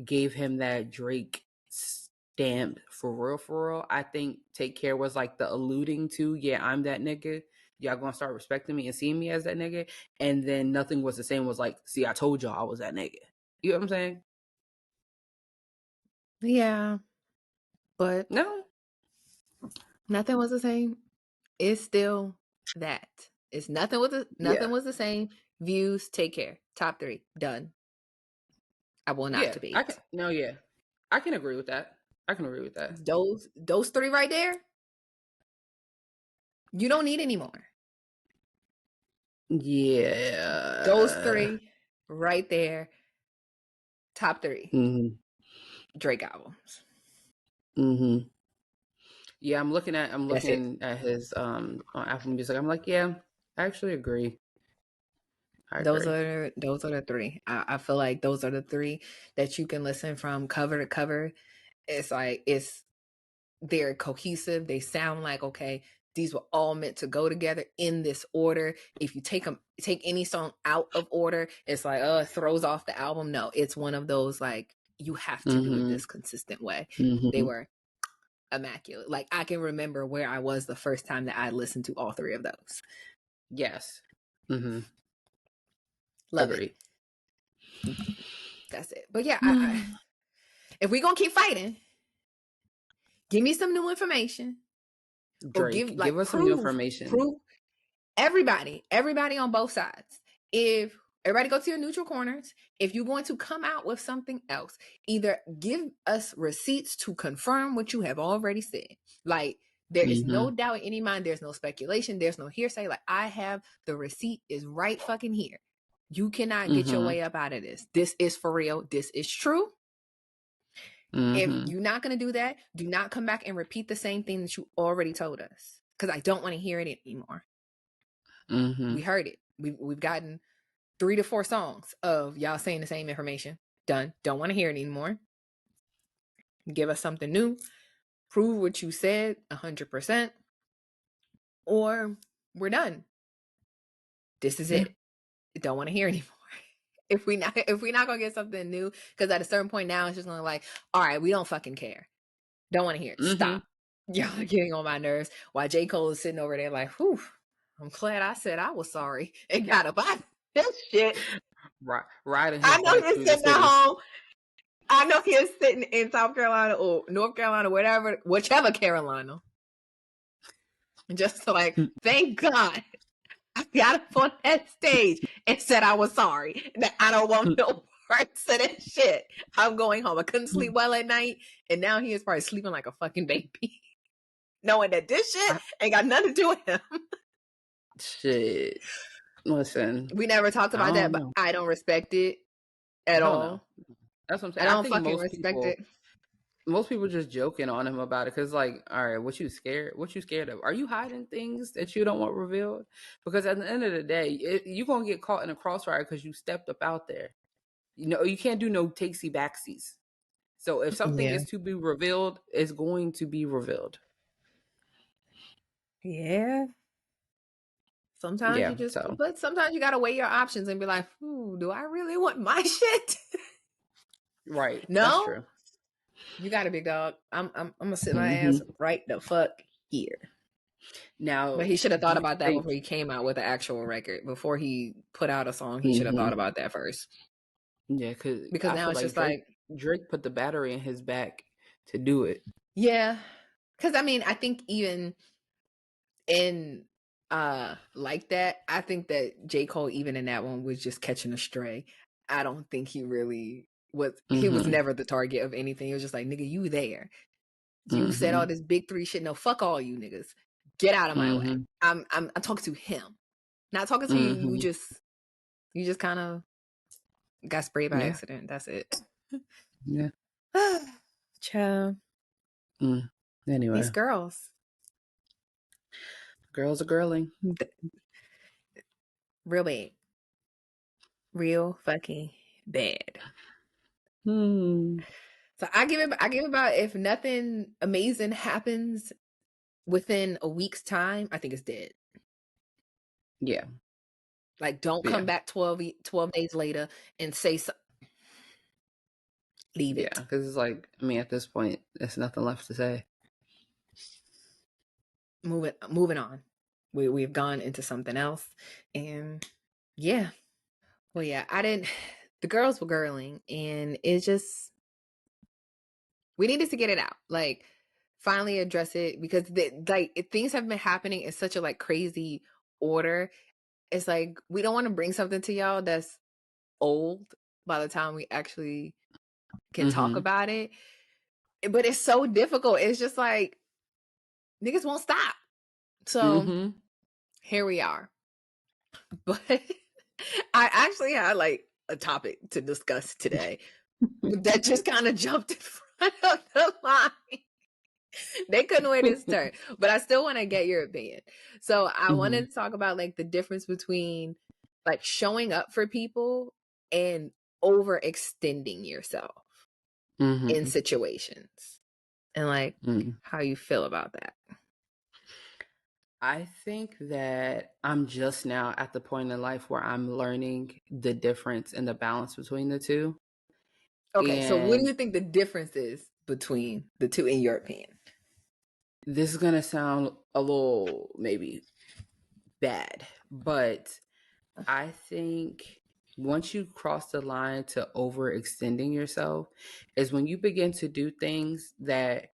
Speaker 3: gave him that Drake stamp for real, for real. I think Take Care was like the alluding to, yeah, I'm that nigga. Y'all gonna start respecting me and seeing me as that nigga. And then Nothing Was the Same was like, see, I told y'all I was that nigga. You know what I'm saying?
Speaker 2: Yeah, but
Speaker 3: No.
Speaker 2: nothing was the same. It's still that. It's nothing
Speaker 3: Yeah.
Speaker 2: was the same. Views, Take Care. Top 3. Done. I will not
Speaker 3: Yeah. I can
Speaker 2: debate.
Speaker 3: no, yeah. I can agree with that. I can agree with that.
Speaker 2: Those 3 right there, you don't need any more. Those
Speaker 3: Yeah.
Speaker 2: 3 right there, top 3
Speaker 3: Mm-hmm.
Speaker 2: Drake albums.
Speaker 3: Mm-hmm. Yeah, I'm
Speaker 2: That's it.
Speaker 3: looking at his on Apple Music. I'm like, yeah, I actually agree. I
Speaker 2: Those
Speaker 3: agree.
Speaker 2: are the 3. I feel like those are the 3 that you can listen from cover to cover. It's like they're cohesive. They sound like, okay, these were all meant to go together in this order. If you take any song out of order, it's like, it throws off the album. No, it's one of those like you have to do it
Speaker 3: Mm-hmm.
Speaker 2: this consistent way. They
Speaker 3: Mm-hmm.
Speaker 2: were immaculate. Like I can remember where I was the first time that I listened to all 3 of those.
Speaker 3: Yes. Mm-hmm.
Speaker 2: Love it.
Speaker 3: Agreed.
Speaker 2: That's it. But yeah, if we're gonna keep fighting, give me some new information. Or
Speaker 3: Drake, give us some new information.
Speaker 2: prove everybody on both sides. If everybody go to your neutral corners, if you're going to come out with something else, either give us receipts to confirm what you have already said. Like there is no
Speaker 3: Mm-hmm.
Speaker 2: doubt in any mind, there's no speculation, there's no hearsay. Like I have the receipt is right fucking here. You cannot get your
Speaker 3: Mm-hmm.
Speaker 2: way up out of this. This is for real. This is true. If
Speaker 3: Mm-hmm.
Speaker 2: you're not going to do that, do not come back and repeat the same thing that you already told us. Because I don't want to hear it anymore.
Speaker 3: Mm-hmm.
Speaker 2: We heard it. We've gotten 3 to 4 songs of y'all saying the same information. Done. Don't want to hear it anymore. Give us something new. Prove what you said 100%. Or we're done. This is it. Don't want to hear anymore. If we not gonna get something new, because at a certain point now it's just gonna like, all right, we don't fucking care. Don't want to hear it.
Speaker 3: Mm-hmm.
Speaker 2: Stop. Y'all are getting on my nerves. While J. Cole is sitting over there like, whew, I'm glad I said I was sorry and got up out of this shit.
Speaker 3: Riding his
Speaker 2: I know
Speaker 3: bike
Speaker 2: he's
Speaker 3: through the
Speaker 2: sitting at
Speaker 3: city.
Speaker 2: home. I know he's sitting in South Carolina or North Carolina, whichever Carolina. Just like, thank God I got up on that stage and said I was sorry. That I don't want no parts of that shit. I'm going home. I couldn't sleep well at night, and now he is probably sleeping like a fucking baby, knowing that this shit ain't got nothing to do with him.
Speaker 3: Shit. Listen,
Speaker 2: We never talked
Speaker 3: I
Speaker 2: about that,
Speaker 3: don't
Speaker 2: but
Speaker 3: know.
Speaker 2: I don't respect it at
Speaker 3: Hell
Speaker 2: all.
Speaker 3: no. That's what I'm
Speaker 2: I
Speaker 3: saying. I
Speaker 2: don't
Speaker 3: think
Speaker 2: fucking respect it.
Speaker 3: most people just joking on him about it because, like, all right, what you scared of? Are you hiding things that you don't want revealed? Because at the end of the day, you're gonna get caught in a crossfire because you stepped up out there. You know, you can't do no takesy backsies. So if something
Speaker 2: Yeah.
Speaker 3: is to be revealed, it's going to be revealed.
Speaker 2: Yeah. Sometimes
Speaker 3: Yeah. So
Speaker 2: but sometimes you gotta weigh your options and be like, do I really want my shit?
Speaker 3: right, that's
Speaker 2: No,
Speaker 3: true.
Speaker 2: you got it, big dog. I'm gonna sit my ass
Speaker 3: Mm-hmm.
Speaker 2: right the fuck here.
Speaker 3: Now,
Speaker 2: But he should have
Speaker 3: do
Speaker 2: thought
Speaker 3: you
Speaker 2: about that
Speaker 3: think?
Speaker 2: before he came out with an actual record. Before he put out a song, he should have thought
Speaker 3: Mhm.
Speaker 2: about that first.
Speaker 3: Yeah, because
Speaker 2: Because
Speaker 3: I
Speaker 2: now
Speaker 3: feel
Speaker 2: it's
Speaker 3: like
Speaker 2: just
Speaker 3: Drake
Speaker 2: like,
Speaker 3: Drake put the battery in his back to do it.
Speaker 2: yeah. Because I mean, I think even in like that, I think that J. Cole, even in that one, was just catching a stray. I don't think he really was. He was
Speaker 3: Mhm.
Speaker 2: never the target of anything. It was just like, nigga, you there. You said all
Speaker 3: Mhm.
Speaker 2: this big three shit. No, fuck all you niggas. Get out of my way.
Speaker 3: Mhm.
Speaker 2: I'm talking to him. Not talking to you.
Speaker 3: Mhm.
Speaker 2: You just kind of got sprayed by
Speaker 3: Yeah.
Speaker 2: accident. That's it.
Speaker 3: Yeah.
Speaker 2: Child.
Speaker 3: Mm.
Speaker 2: These
Speaker 3: Anyway,
Speaker 2: girls.
Speaker 3: girls are girling.
Speaker 2: Real bad. Real fucking bad.
Speaker 3: Hmm.
Speaker 2: So I give it about, if nothing amazing happens within a week's time, I think it's dead.
Speaker 3: Yeah.
Speaker 2: Like, don't
Speaker 3: Yeah.
Speaker 2: come back 12 days later and say so. Leave
Speaker 3: Yeah.
Speaker 2: it.
Speaker 3: Because it's like, I mean, at this point, there's nothing left to say.
Speaker 2: Moving on. We've gone into something else. And yeah. Well, yeah, the girls were girling, and it just, we needed to get it out. Like, finally address it, because things have been happening in such a like crazy order. It's like, we don't want to bring something to y'all that's old by the time we actually can talk
Speaker 3: Mm-hmm.
Speaker 2: about it. But it's so difficult. It's just like, niggas won't stop. So
Speaker 3: Mm-hmm.
Speaker 2: here we are. But I actually had like a topic to discuss today that just kind of jumped in front of the line. They couldn't wait his turn. But I still want to get your opinion. So I
Speaker 3: Mm-hmm.
Speaker 2: wanted to talk about like the difference between like showing up for people and overextending yourself in
Speaker 3: Mm-hmm.
Speaker 2: situations, and like
Speaker 3: Mm-hmm.
Speaker 2: how you feel about that.
Speaker 3: I think that I'm just now at the point in life where I'm learning the difference and the balance between the two.
Speaker 2: Okay, so what do
Speaker 3: And
Speaker 2: you think the difference is between the two, in your opinion?
Speaker 3: this is going to sound a little maybe bad, but I think once you cross the line to overextending yourself is when you begin to do things that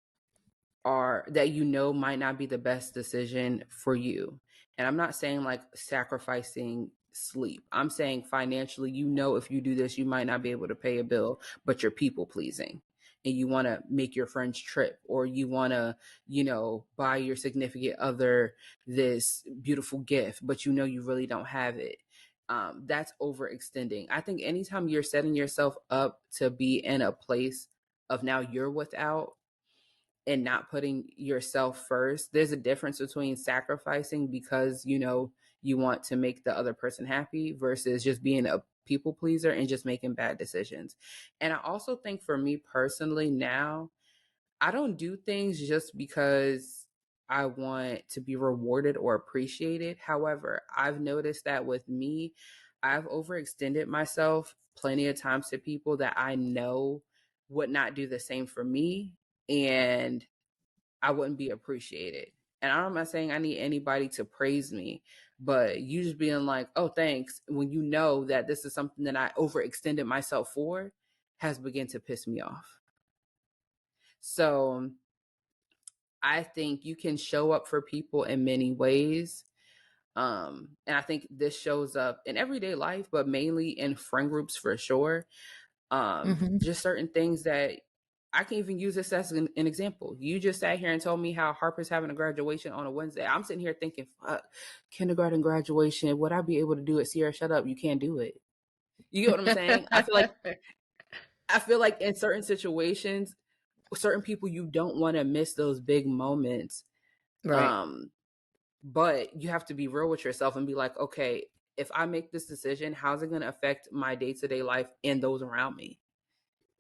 Speaker 3: you know might not be the best decision for you. And I'm not saying like sacrificing sleep. I'm saying financially, you know, if you do this, you might not be able to pay a bill, but you're people pleasing. And you want to make your friends trip, or you want to, buy your significant other this beautiful gift, but you know you really don't have it. That's overextending. I think anytime you're setting yourself up to be in a place of now you're without and not putting yourself first, there's a difference between sacrificing because you want to make the other person happy versus just being a people pleaser and just making bad decisions. And I also think for me personally now, I don't do things just because I want to be rewarded or appreciated. However, I've noticed that with me, I've overextended myself plenty of times to people that I know would not do the same for me. And I wouldn't be appreciated. And I'm not saying I need anybody to praise me, but you just being like, oh, thanks, when you know that this is something that I overextended myself for, has begun to piss me off. So I think you can show up for people in many ways. And I think this shows up in everyday life, but mainly in friend groups for sure. Just certain things that I can even use this as an example. You just sat here and told me how Harper's having a graduation on a Wednesday. I'm sitting here thinking, fuck, kindergarten graduation. Would I be able to do it? Sierra, shut up. You can't do it. You get what I'm saying? I feel like in certain situations, certain people, you don't want to miss those big moments.
Speaker 2: Right.
Speaker 3: But you have to be real with yourself and be like, okay, if I make this decision, how's it going to affect my day-to-day life and those around me?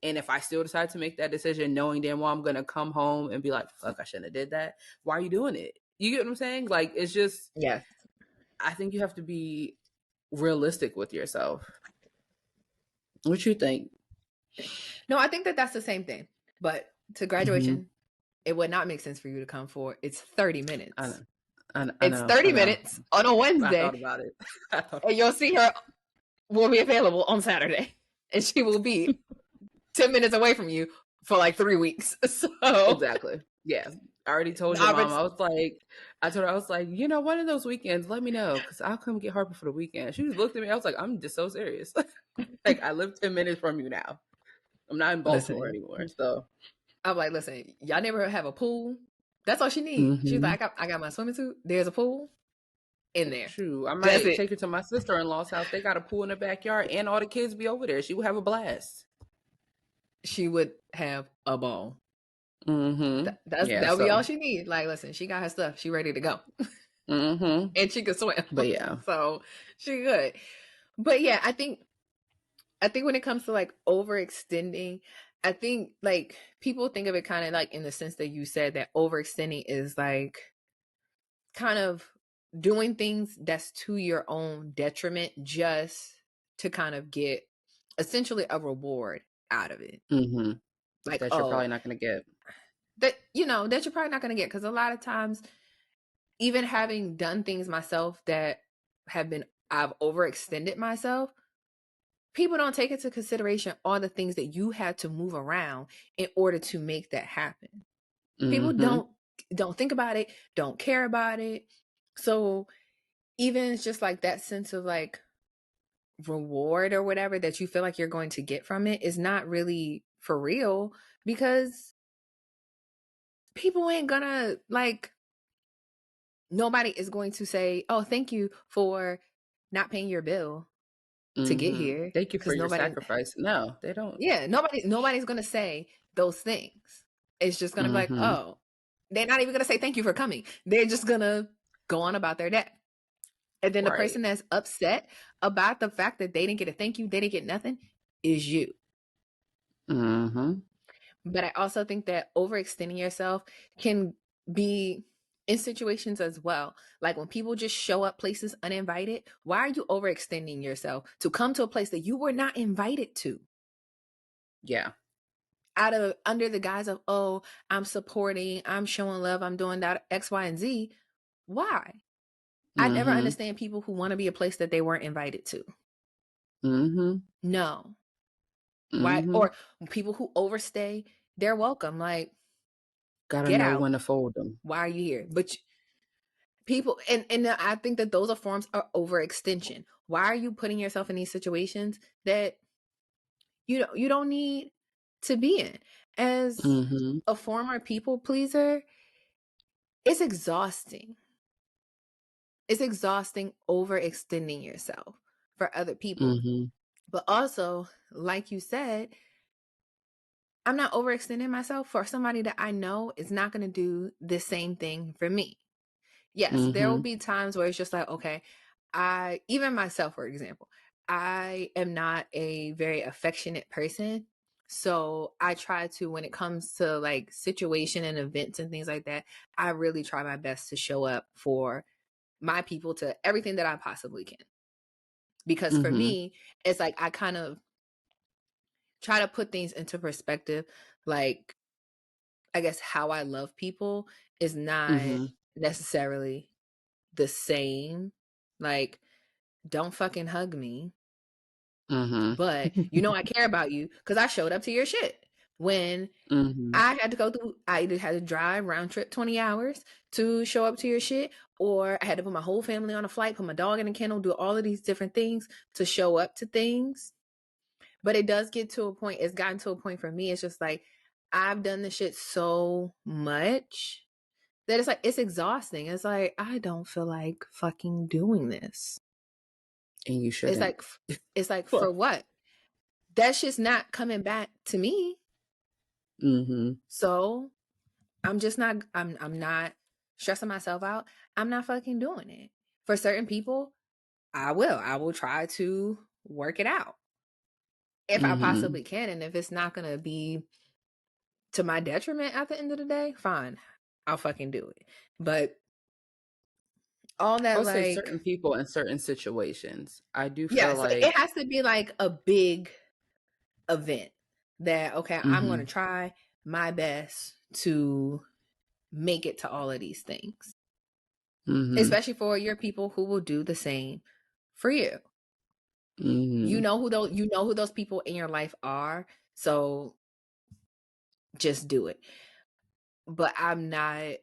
Speaker 3: And if I still decide to make that decision, knowing damn well I'm going to come home and be like, fuck, I shouldn't have did that. Why are you doing it? You get what I'm saying? Like, it's just,
Speaker 2: Yes.
Speaker 3: I think you have to be realistic with yourself. What you think?
Speaker 2: No, I think that that's the same thing. But to graduation, it would not make sense for you to come for, it's 30
Speaker 3: I
Speaker 2: minutes.
Speaker 3: know. I
Speaker 2: It's
Speaker 3: know.
Speaker 2: 30 minutes on a
Speaker 3: I
Speaker 2: Wednesday.
Speaker 3: thought about it.
Speaker 2: And you'll see her will be available on Saturday. And she will be 10 minutes away from you for like 3 weeks. So
Speaker 3: Exactly. Yeah. I already told your mom. I told her, I was like, one of those weekends, let me know, because I'll come get Harper for the weekend. She just looked at me. I was like, I'm just so serious. Like, I live 10 minutes from you now. I'm not in Baltimore anymore. So
Speaker 2: I'm like, listen, y'all never have a pool. That's all she needs. She's like, I got my swimming suit. There's a pool in there.
Speaker 3: True. I
Speaker 2: That's
Speaker 3: might
Speaker 2: it.
Speaker 3: take her to my sister-in-law's house. They got a pool in the backyard, and all the kids be over there. She would have a blast.
Speaker 2: She would have a ball.
Speaker 3: Yeah,
Speaker 2: That'll be all she needs. Like, listen, she got her stuff. She ready to go. And she can swim.
Speaker 3: But yeah.
Speaker 2: So she good. But yeah, I think when it comes to like overextending, I think like people think of it kind of like in the sense that you said that overextending is like kind of doing things that's to your own detriment just to kind of get essentially a reward out of it. Like,
Speaker 3: that you're probably not going to get.
Speaker 2: That that you're probably not going to get, because a lot of times, even having done things myself that I've overextended myself, people don't take into consideration all the things that you had to move around in order to make that happen. People don't think about it, don't care about it. So even it's just like that sense of like reward or whatever that you feel like you're going to get from it is not really for real, because people ain't gonna like, nobody is going to say, oh, thank you for not paying your bill to get here.
Speaker 3: Thank you for your sacrifice. No, they don't.
Speaker 2: Yeah, nobody's gonna say those things. It's just gonna be like, oh, they're not even gonna say thank you for coming. They're just gonna go on about their day. And then the person that's upset about the fact that they didn't get a thank you, they didn't get nothing, is you. But I also think that overextending yourself can be in situations as well. Like when people just show up places uninvited, why are you overextending yourself to come to a place that you were not invited to?
Speaker 3: Yeah.
Speaker 2: Under the guise of, oh, I'm supporting, I'm showing love, I'm doing that X, Y, and Z. Why? I never understand people who want to be a place that they weren't invited to. No. Why? Or people who overstay, they're welcome. Like,
Speaker 3: gotta know when to fold them.
Speaker 2: Why are you here? But people, and I think that those are forms of overextension. Why are you putting yourself in these situations that you don't need to be in? As a former people pleaser, it's exhausting. It's exhausting overextending yourself for other people. But also, like you said, I'm not overextending myself for somebody that I know is not going to do the same thing for me. Yes, there will be times where it's just like, okay, even myself, for example, I am not a very affectionate person. So I try to, when it comes to like situation and events and things like that, I really try my best to show up for my people to everything that I possibly can. Because for me, it's like I kind of try to put things into perspective. Like, I guess how I love people is not necessarily the same. Like, don't fucking hug me. But I care about you because I showed up to your shit. When I had to go through, I either had to drive round trip 20 hours to show up to your shit, or I had to put my whole family on a flight, put my dog in a kennel, do all of these different things to show up to things. But it does get to a point, it's gotten to a point for me, it's just like, I've done this shit so much that it's like, it's exhausting. It's like, I don't feel like fucking doing this.
Speaker 3: And you shouldn't.
Speaker 2: It's like for what? That shit's not coming back to me. So I'm just not, I'm not stressing myself out. I'm not fucking doing it. For certain people, I will try to work it out if I possibly can. And if it's not going to be to my detriment at the end of the day, fine, I'll fucking do it. But all that,
Speaker 3: I'll
Speaker 2: like,
Speaker 3: say certain people in certain situations, I do feel
Speaker 2: yes,
Speaker 3: like
Speaker 2: it has to be like a big event that, okay, I'm going to try my best to make it to all of these things. especially for your people who will do the same for you. You know who those people in your life are, so just do it. But I'm not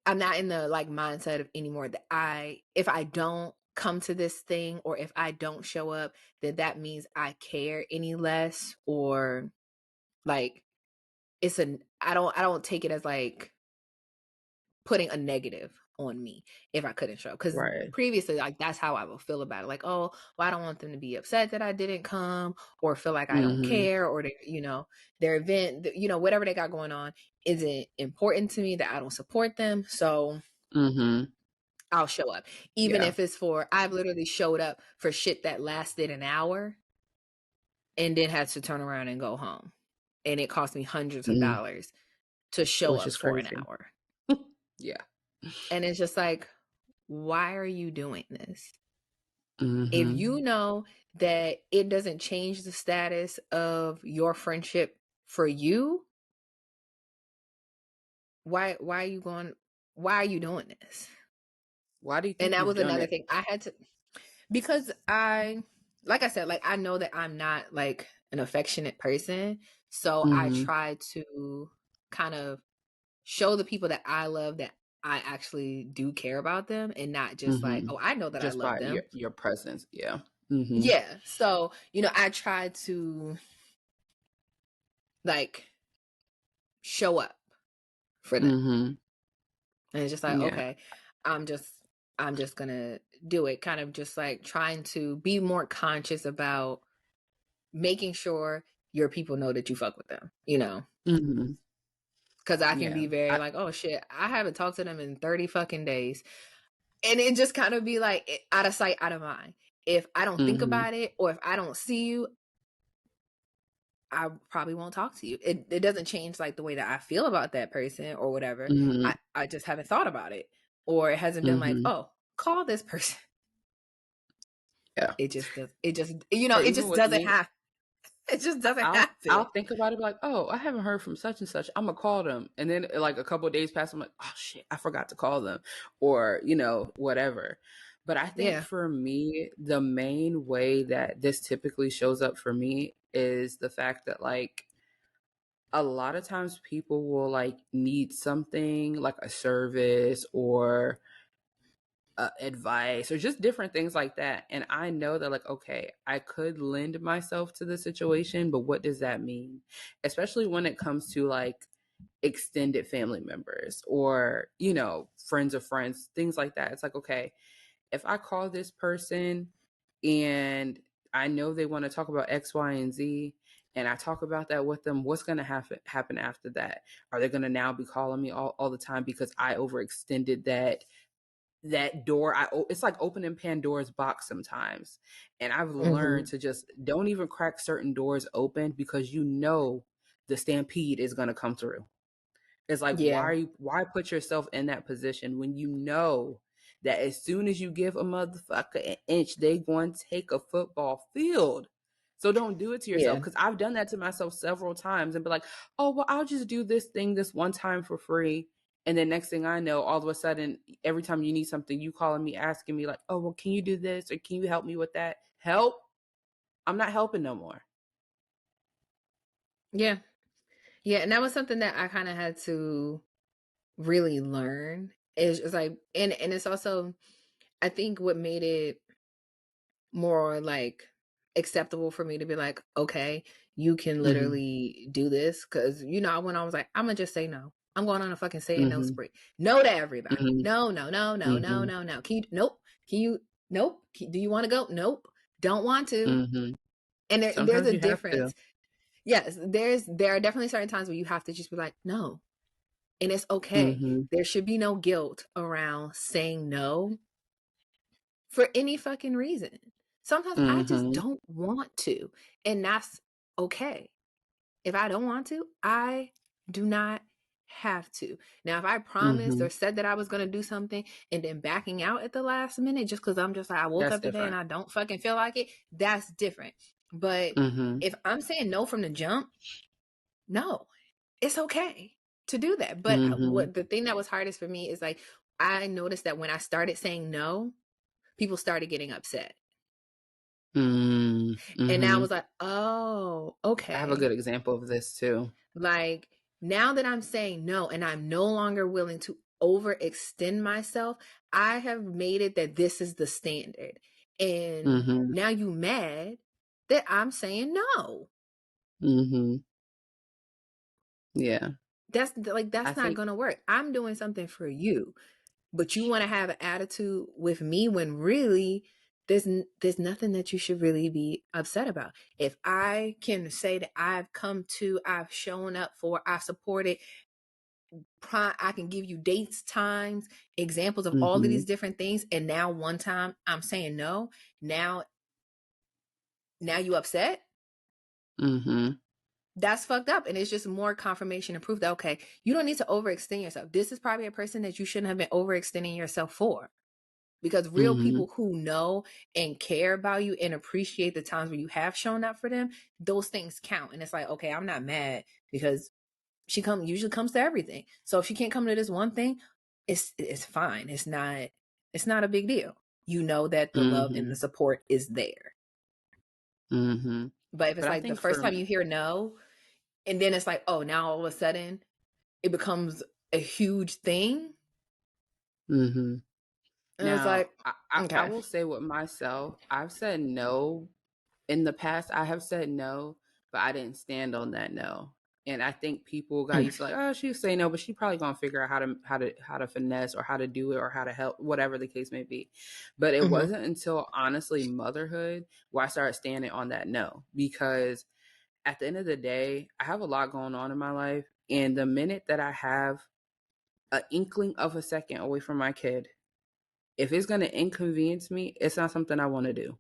Speaker 2: in the like mindset of anymore that if I don't come to this thing, or if I don't show up, then that means I care any less, or like I don't take it as like putting a negative on me if I couldn't show. Because previously, like, that's how I would feel about it. Like, oh, well, I don't want them to be upset that I didn't come, or feel like I don't care, or they, their event, whatever they got going on isn't important to me, that I don't support them. So I'll show up. Even if it's I've literally showed up for shit that lasted an hour and then had to turn around and go home. And it cost me hundreds of dollars to show up for an hour.
Speaker 3: Yeah.
Speaker 2: And it's just like, why are you doing this? If you know that it doesn't change the status of your friendship for you, why are you doing this?
Speaker 3: Why do you think?
Speaker 2: And that was another thing I had to, because like I said, like, I know that I'm not like an affectionate person. So I try to kind of show the people that I love that I actually do care about them, and not just like, oh, I know that
Speaker 3: just
Speaker 2: I love
Speaker 3: by
Speaker 2: them.
Speaker 3: your presence. Yeah.
Speaker 2: Yeah. So, I try to like show up for them. And it's just like, okay, I'm just gonna do it. Kind of just like trying to be more conscious about making sure your people know that you fuck with them, Because I can be very like, oh shit, I haven't talked to them in 30 fucking days. And it just kind of be like, out of sight, out of mind. If I don't think about it, or if I don't see you, I probably won't talk to you. It doesn't change like the way that I feel about that person or whatever. I just haven't thought about it. Or it hasn't been like, oh, call this person.
Speaker 3: Yeah.
Speaker 2: It just doesn't happen. It just doesn't happen.
Speaker 3: I'll think about it like, oh, I haven't heard from such and such. I'm going to call them. And then like a couple of days pass, I'm like, oh shit, I forgot to call them, or, whatever. But I think for me, the main way that this typically shows up for me is the fact that like a lot of times people will like need something like a service or advice or just different things like that. And I know that like, okay, I could lend myself to the situation, but what does that mean? Especially when it comes to like extended family members or, friends of friends, things like that. It's like, okay, if I call this person and I know they want to talk about X, Y, and Z, and I talk about that with them, what's going to happen after that? Are they going to now be calling me all the time because I overextended that door? It's like opening Pandora's box sometimes. And I've learned to just don't even crack certain doors open, because the stampede is going to come through. It's like, why put yourself in that position when you know that as soon as you give a motherfucker an inch, they going to take a football field. So don't do it to yourself, because I've done that to myself several times and be like, oh, well, I'll just do this thing this one time for free. And then next thing I know, all of a sudden, every time you need something, you calling me, asking me like, oh, well, can you do this? Or can you help me with that? Help? I'm not helping no more.
Speaker 2: Yeah. Yeah. And that was something that I kind of had to really learn. It's like, and it's also, I think what made it more like acceptable for me to be like, okay, you can literally do this. Cause when I was like, I'm gonna just say no. I'm going on a fucking say no spree. No to everybody. No. Can you, nope. Can you, nope. Do you want to go? Nope. Don't want to. And there's a difference. Yes, there are definitely certain times where you have to just be like, no. And it's okay. There should be no guilt around saying no for any fucking reason. Sometimes I just don't want to. And that's okay. If I don't want to, I do not have to. Now, if I promised or said that I was going to do something and then backing out at the last minute just because I'm just like, I woke up today and I don't fucking feel like it, that's different. But if I'm saying no from the jump, no, it's okay to do that. But what the thing that was hardest for me is like, I noticed that when I started saying no, people started getting upset.
Speaker 3: Mm-hmm.
Speaker 2: And I was like, oh,
Speaker 3: I have a
Speaker 2: okay.
Speaker 3: good example of this too.
Speaker 2: Like, now that I'm saying no and I'm no longer willing to overextend myself, I have made it that this is the standard. And
Speaker 3: Mm-hmm.
Speaker 2: now you mad that I'm saying no.
Speaker 3: Mm-hmm. Yeah.
Speaker 2: That's
Speaker 3: I
Speaker 2: not
Speaker 3: think
Speaker 2: gonna work. I'm doing something for you, but you want to have an attitude with me when really there's nothing that you should really be upset about. If I can say that I've shown up for, I supported, I can give you dates, times, examples of all of
Speaker 3: mm-hmm.
Speaker 2: these different things, and now one time I'm saying no. Now you upset.
Speaker 3: Mm-hmm.
Speaker 2: That's fucked up, and it's just more confirmation and proof that, okay, you don't need to overextend yourself. This is probably a person that you shouldn't have been overextending yourself for, because real
Speaker 3: Mm-hmm.
Speaker 2: people who know and care about you and appreciate the times where you have shown up for them, those things count. And it's like, okay, I'm not mad because she usually comes to everything. So if she can't come to this one thing, it's fine. It's not a big deal. You know that the love and
Speaker 3: Mm-hmm.
Speaker 2: the support is there.
Speaker 3: Mm-hmm.
Speaker 2: But if it's
Speaker 3: But I
Speaker 2: like the
Speaker 3: think
Speaker 2: first
Speaker 3: for
Speaker 2: time you hear no, and then it's like, oh, now all of a sudden it becomes a huge thing.
Speaker 3: mm-hmm.
Speaker 2: And it's
Speaker 3: Now,
Speaker 2: like,
Speaker 3: I
Speaker 2: okay.
Speaker 3: will say with myself, I've said no in the past. I have said no, but I didn't stand on that no. And I think people got used to like, oh, she say no, but she probably gonna figure out how to finesse or how to do it or how to help, whatever the case may be. But it
Speaker 2: Mm-hmm.
Speaker 3: wasn't until honestly motherhood where I started standing on that no, because at the end of the day, I have a lot going on in my life, and the minute that I have an inkling of a second away from my kid, if it's going to inconvenience me, it's not something I want to do.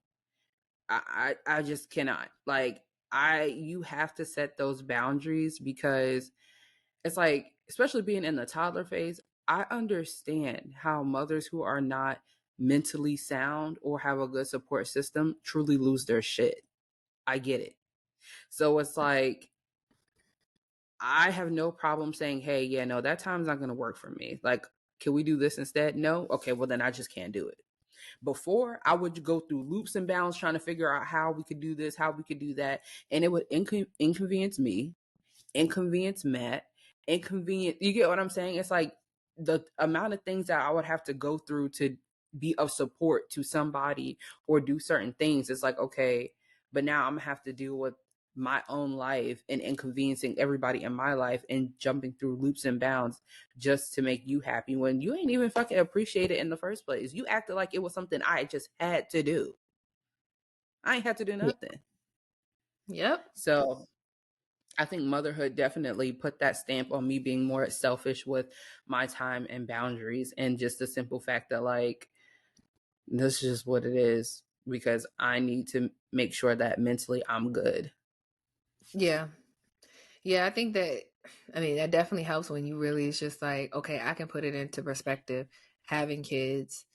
Speaker 3: I just cannot. Like, you have to set those boundaries, because it's like, especially being in the toddler phase, I understand how mothers who are not mentally sound or have a good support system truly lose their shit. I get it. So it's like, I have no problem saying, hey, yeah, no, that time's not going to work for me. Like, can we do this instead? No? Okay, well, then I just can't do it. Before, I would go through loops and bounds trying to figure out how we could do this, how we could do that. And it would inconvenience me, inconvenience Matt, inconvenient. You get what I'm saying? It's like the amount of things that I would have to go through to be of support to somebody or do certain things. It's like, okay, but now I'm gonna have to deal with my own life and inconveniencing everybody in my life and jumping through loops and bounds just to make you happy when you ain't even fucking appreciate it in the first place. You acted like it was something I just had to do. I ain't had to do nothing.
Speaker 2: Yep.
Speaker 3: So I think motherhood definitely put that stamp on me being more selfish with my time and boundaries, and just the simple fact that, like, this is just what it is, because I need to make sure that mentally I'm good.
Speaker 2: Yeah. Yeah, I think that, I mean, that definitely helps when you really, it's just like, okay, I can put it into perspective having kids.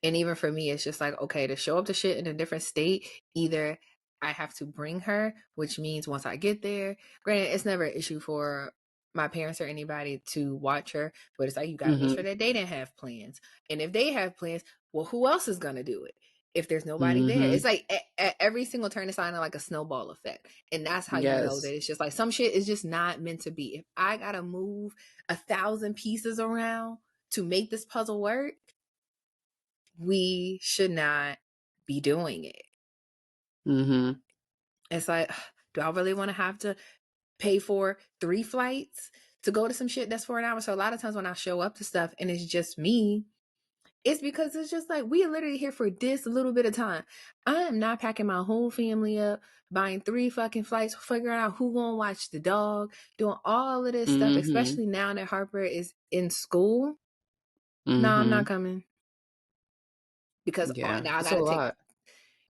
Speaker 2: And even for me, it's just like, okay, to show up to shit in a different state, either I have to bring her, which means once I get there, granted, it's never an issue for my parents or anybody to watch her, but it's like, you got to make
Speaker 3: Mm-hmm.
Speaker 2: sure that they didn't have plans. And if they have plans, well, who else is going to do it? If there's nobody there,
Speaker 3: Mm-hmm.
Speaker 2: it's like at every single turn, it's kind of like a snowball effect. And that's how you know
Speaker 3: Yes.
Speaker 2: that it's just like some shit is just not meant to be. If I gotta move 1,000 pieces around to make this puzzle work, we should not be doing it.
Speaker 3: Mm-hmm.
Speaker 2: It's like, do I really want to have to pay for 3 flights to go to some shit that's for an hour? So a lot of times when I show up to stuff and it's just me, it's because it's just like, we are literally here for this little bit of time. I am not packing my whole family up, buying 3 fucking flights, figuring out who gonna watch the dog, doing all of this stuff,
Speaker 3: Mm-hmm.
Speaker 2: especially now that Harper is in school. No, I'm
Speaker 3: Mm-hmm.
Speaker 2: not coming. Because
Speaker 3: Yeah.
Speaker 2: now I
Speaker 3: It's a
Speaker 2: gotta take,
Speaker 3: lot.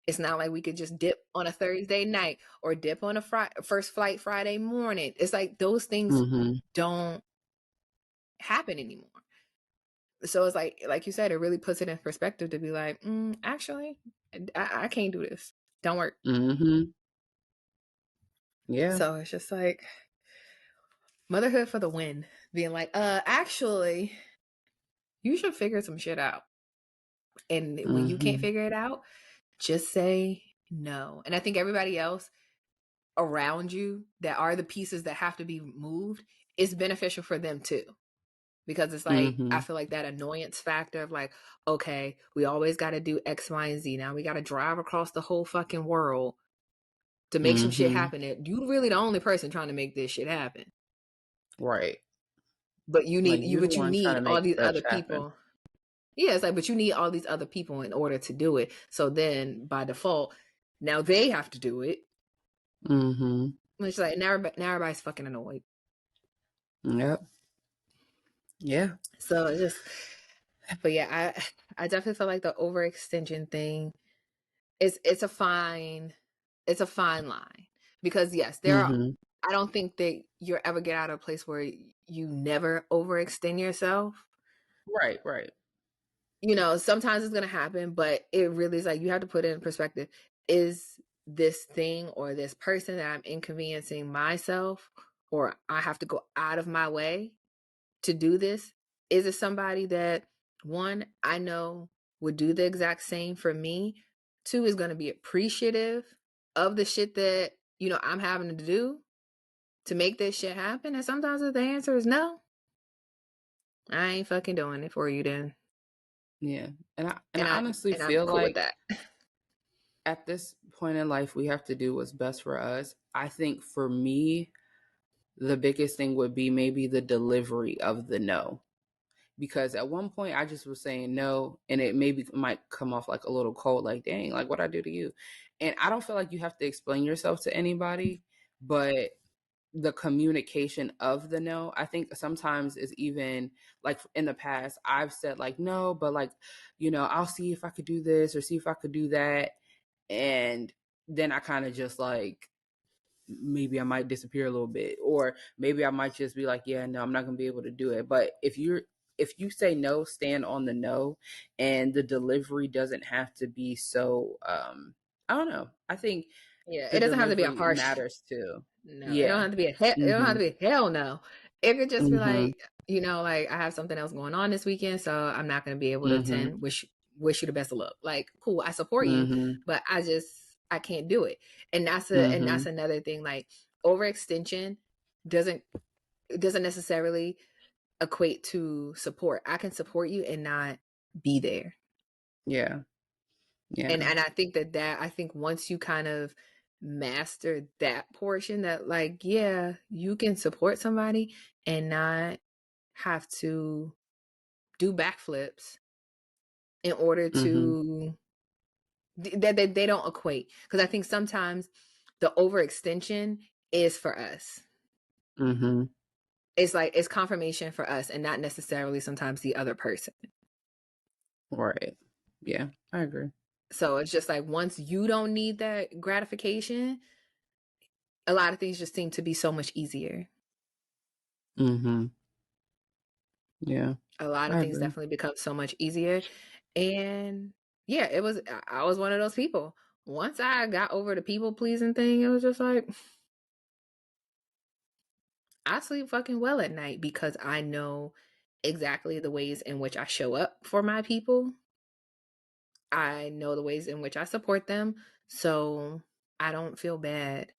Speaker 2: it's not like we could just dip on a Thursday night or dip on a first flight Friday morning. It's like those things
Speaker 3: Mm-hmm.
Speaker 2: don't happen anymore. So it's like you said, it really puts it in perspective to be like, actually, I can't do this. Don't work.
Speaker 3: Mm-hmm. Yeah.
Speaker 2: So it's just like motherhood for the win. Being like, actually, you should figure some shit out. And when you can't
Speaker 3: Mm-hmm.
Speaker 2: figure it out, just say no. And I think everybody else around you that are the pieces that have to be moved, it's beneficial for them too. Because it's like,
Speaker 3: Mm-hmm.
Speaker 2: I feel like that annoyance factor of like, okay, we always got to do X, Y, and Z. Now we got to drive across the whole fucking world to make some shit
Speaker 3: Mm-hmm.
Speaker 2: happen. You really the only person trying to make this shit happen.
Speaker 3: Right.
Speaker 2: But you
Speaker 3: Like,
Speaker 2: need
Speaker 3: you're the
Speaker 2: but you
Speaker 3: one trying
Speaker 2: need
Speaker 3: to
Speaker 2: all
Speaker 3: make
Speaker 2: these
Speaker 3: such
Speaker 2: other
Speaker 3: happen.
Speaker 2: people. Yeah, it's like, but you need all these other people in order to do it. So then by default, now they have to do it.
Speaker 3: Mm-hmm.
Speaker 2: It's like now everybody's fucking annoyed.
Speaker 3: Yep. Yeah.
Speaker 2: So it's just, but yeah, I definitely feel like the overextension thing it's a fine line, because yes, there are,
Speaker 3: Mm-hmm.
Speaker 2: I don't think that you're ever get out of a place where you never overextend yourself.
Speaker 3: Right. Right.
Speaker 2: You know, sometimes it's gonna happen, but it really is like you have to put it in perspective. Is this thing or this person that I'm inconveniencing myself, or I have to go out of my way to do this? Is it somebody that, one, I know would do the exact same for me? Two, is going to be appreciative of the shit that, you know, I'm having to do to make this shit happen? And sometimes the answer is no. I ain't fucking doing it for you then.
Speaker 3: Yeah. And I
Speaker 2: And
Speaker 3: honestly
Speaker 2: I'm
Speaker 3: feel
Speaker 2: cool with
Speaker 3: like
Speaker 2: that.
Speaker 3: at this point in life, we have to do what's best for us. I think for me, the biggest thing would be maybe the delivery of the no. Because at one point I just was saying no, and it maybe might come off like a little cold, like, dang, like what I do to you. And I don't feel like you have to explain yourself to anybody, but the communication of the no, I think sometimes is even like in the past, I've said like no, but like, I'll see if I could do this or see if I could do that. And then I kind of just like, maybe I might disappear a little bit, or maybe I might just be like, yeah, no, I'm not gonna be able to do it. But if you say no, stand on the no, and the delivery doesn't have to be so I don't know. I think
Speaker 2: Yeah, it
Speaker 3: the
Speaker 2: doesn't have to be a
Speaker 3: delivery
Speaker 2: harsh.
Speaker 3: matters too.
Speaker 2: No, it don't
Speaker 3: Yeah.
Speaker 2: have to be it don't have
Speaker 3: Mhm.
Speaker 2: to be hell no. It could just be
Speaker 3: Mhm.
Speaker 2: like, you know, like I have something else going on this weekend, so I'm not going to be able to
Speaker 3: Mhm.
Speaker 2: attend. Wish you the best of luck. Like, cool, I support you,
Speaker 3: Mhm.
Speaker 2: but I can't do it. And that's
Speaker 3: Mhm.
Speaker 2: another thing. Like, overextension doesn't doesn't necessarily equate to support. I can support you and not be there.
Speaker 3: Yeah.
Speaker 2: And
Speaker 3: Yeah.
Speaker 2: I think I think once you kind of master that portion, that like, yeah, you can support somebody and not have to do backflips in order
Speaker 3: Mhm.
Speaker 2: to that they don't equate, because I think sometimes the overextension is for us.
Speaker 3: Mhm.
Speaker 2: It's like it's confirmation for us and not necessarily sometimes the other person.
Speaker 3: Right. Yeah, I agree.
Speaker 2: So it's just like once you don't need that gratification, a lot of things just seem to be so much easier.
Speaker 3: Mhm. Yeah,
Speaker 2: A lot of
Speaker 3: I
Speaker 2: things
Speaker 3: agree.
Speaker 2: definitely become so much easier. And yeah, I was one of those people. Once I got over the people pleasing thing, it was just like I sleep fucking well at night because I know exactly the ways in which I show up for my people. I know the ways in which I support them. So I don't feel bad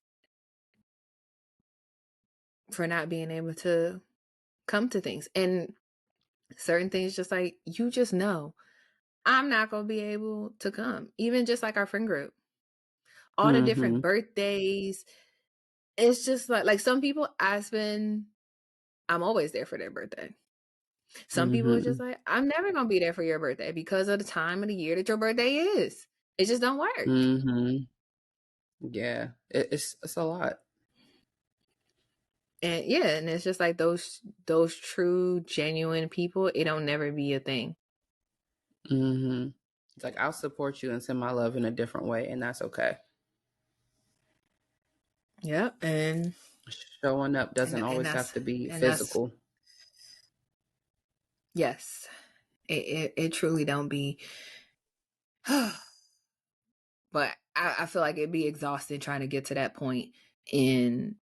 Speaker 2: for not being able to come to things. And certain things, just like you just know, I'm not going to be able to come. Even just like our friend group, all the different
Speaker 3: Mhm.
Speaker 2: birthdays. It's just like some people I'm always there for their birthday. Some people are just
Speaker 3: Mhm.
Speaker 2: like, I'm never gonna be there for your birthday because of the time of the year that your birthday is. It just don't work.
Speaker 3: Mhm. Yeah, it's a lot.
Speaker 2: And yeah, and it's just like those true, genuine people, it don't never be a thing.
Speaker 3: Mhm. It's like I'll support you and send my love in a different way, and that's okay.
Speaker 2: Yep.
Speaker 3: Showing up doesn't
Speaker 2: And
Speaker 3: always have to be
Speaker 2: that's
Speaker 3: physical.
Speaker 2: yes. It truly don't be. But I feel like it'd be exhausting trying to get to that point and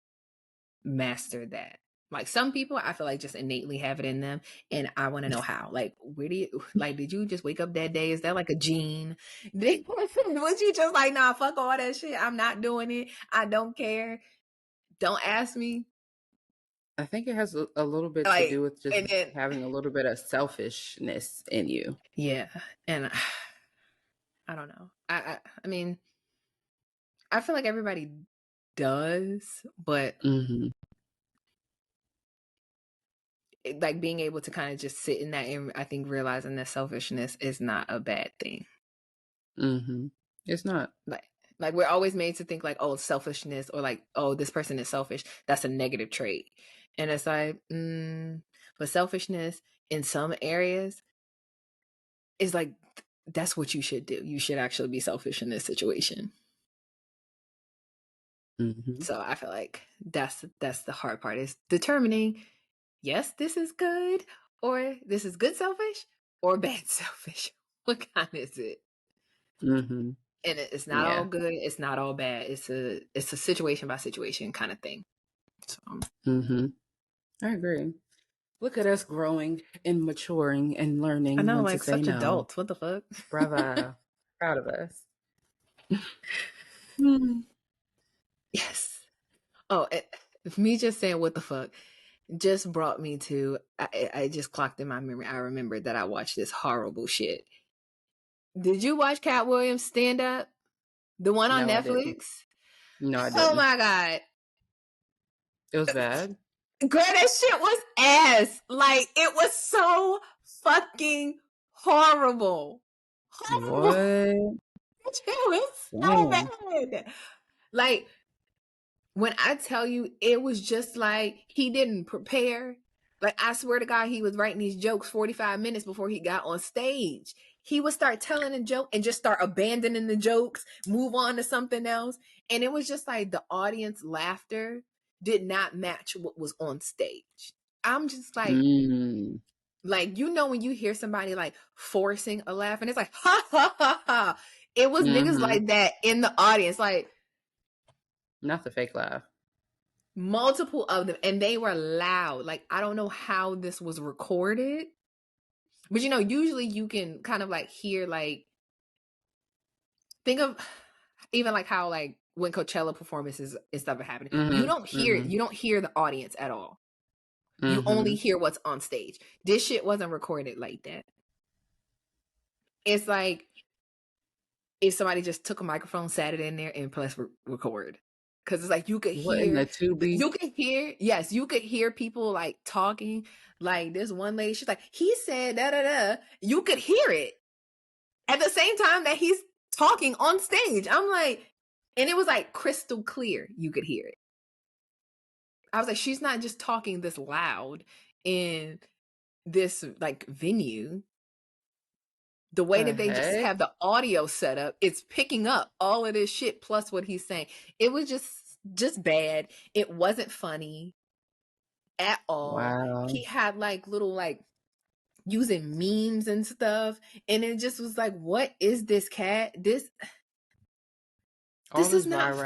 Speaker 2: master that. Like some people, I feel like just innately have it in them, and I want to know how. Like, where do you like? Did you just wake up that day? Is that like a gene? Was you just like, nah, fuck all that shit? I'm not doing it. I don't care. Don't ask me.
Speaker 3: I think it has a little bit to
Speaker 2: Like,
Speaker 3: do with just
Speaker 2: and then
Speaker 3: having a little bit of selfishness in you.
Speaker 2: yeah, and I don't know. I mean, I feel like everybody does, but
Speaker 3: Mm-hmm.
Speaker 2: like being able to kind of just sit in that and I think realizing that selfishness is not a bad thing.
Speaker 3: Mm-hmm. It's not.
Speaker 2: Like we're always made to think like, oh, selfishness, or like, oh, this person is selfish, that's a negative trait. And it's like, but selfishness in some areas is like, that's what you should do. You should actually be selfish in this situation.
Speaker 3: Mm-hmm.
Speaker 2: So I feel like that's the hard part, is determining, yes, this is good, or this is good selfish, or bad selfish. What kind is it?
Speaker 3: Mm-hmm.
Speaker 2: And it's not all good, it's not all bad. It's a situation by situation kind of thing. So
Speaker 3: Mm-hmm. I agree. Look at us growing and maturing and
Speaker 2: I
Speaker 3: learning
Speaker 2: know,
Speaker 3: when to
Speaker 2: like
Speaker 3: say
Speaker 2: such
Speaker 3: no.
Speaker 2: adults. What the fuck?
Speaker 3: Brava. Proud of us.
Speaker 2: Yes. Oh, me just saying what the fuck just brought me to, I just clocked in my memory. I remembered that I watched this horrible shit. Did you watch Katt Williams Stand Up? The one on
Speaker 3: No, I didn't.
Speaker 2: Netflix?
Speaker 3: No, I
Speaker 2: Oh
Speaker 3: didn't.
Speaker 2: my God.
Speaker 3: It was bad.
Speaker 2: Girl, that shit was ass. Like, it was so fucking horrible. Horrible.
Speaker 3: What?
Speaker 2: It was so
Speaker 3: Dang.
Speaker 2: bad. Like, when I tell you, it was just like he didn't prepare. Like, I swear to God, he was writing these jokes 45 minutes before he got on stage. He would start telling a joke and just start abandoning the jokes, move on to something else. And it was just like the audience laughter did not match what was on stage. I'm just like, you know, when you hear somebody like forcing a laugh and it's like, ha ha ha ha. It was niggas
Speaker 3: Mm-hmm.
Speaker 2: like that in the audience. Like,
Speaker 3: Not the fake laugh.
Speaker 2: multiple of them, and they were loud. Like, I don't know how this was recorded, but you know, usually you can kind of like hear, like, think of even like how like when Coachella performances and stuff are happening, you don't
Speaker 3: Mm-hmm.
Speaker 2: hear
Speaker 3: Mm-hmm.
Speaker 2: you don't hear the audience at all. You
Speaker 3: Mm-hmm.
Speaker 2: only hear what's on stage. This shit wasn't recorded like that. It's like if somebody just took a microphone, sat it in there, and pressed record. Because it's like you could
Speaker 3: What in the
Speaker 2: yes, you could hear people like talking. Like this one lady, she's like, he said da da da. You could hear it at the same time that he's talking on stage. I'm like, and it was like crystal clear. You could hear it. I was like, she's not just talking this loud in this like venue. The way
Speaker 3: the
Speaker 2: that they just
Speaker 3: heck?
Speaker 2: have the audio set up, it's picking up all of this shit plus what he's saying. It was just bad. It wasn't funny at all.
Speaker 3: Wow.
Speaker 2: He had like little like using memes and stuff, and it just was like, what is this cat?
Speaker 3: All
Speaker 2: This is
Speaker 3: this
Speaker 2: not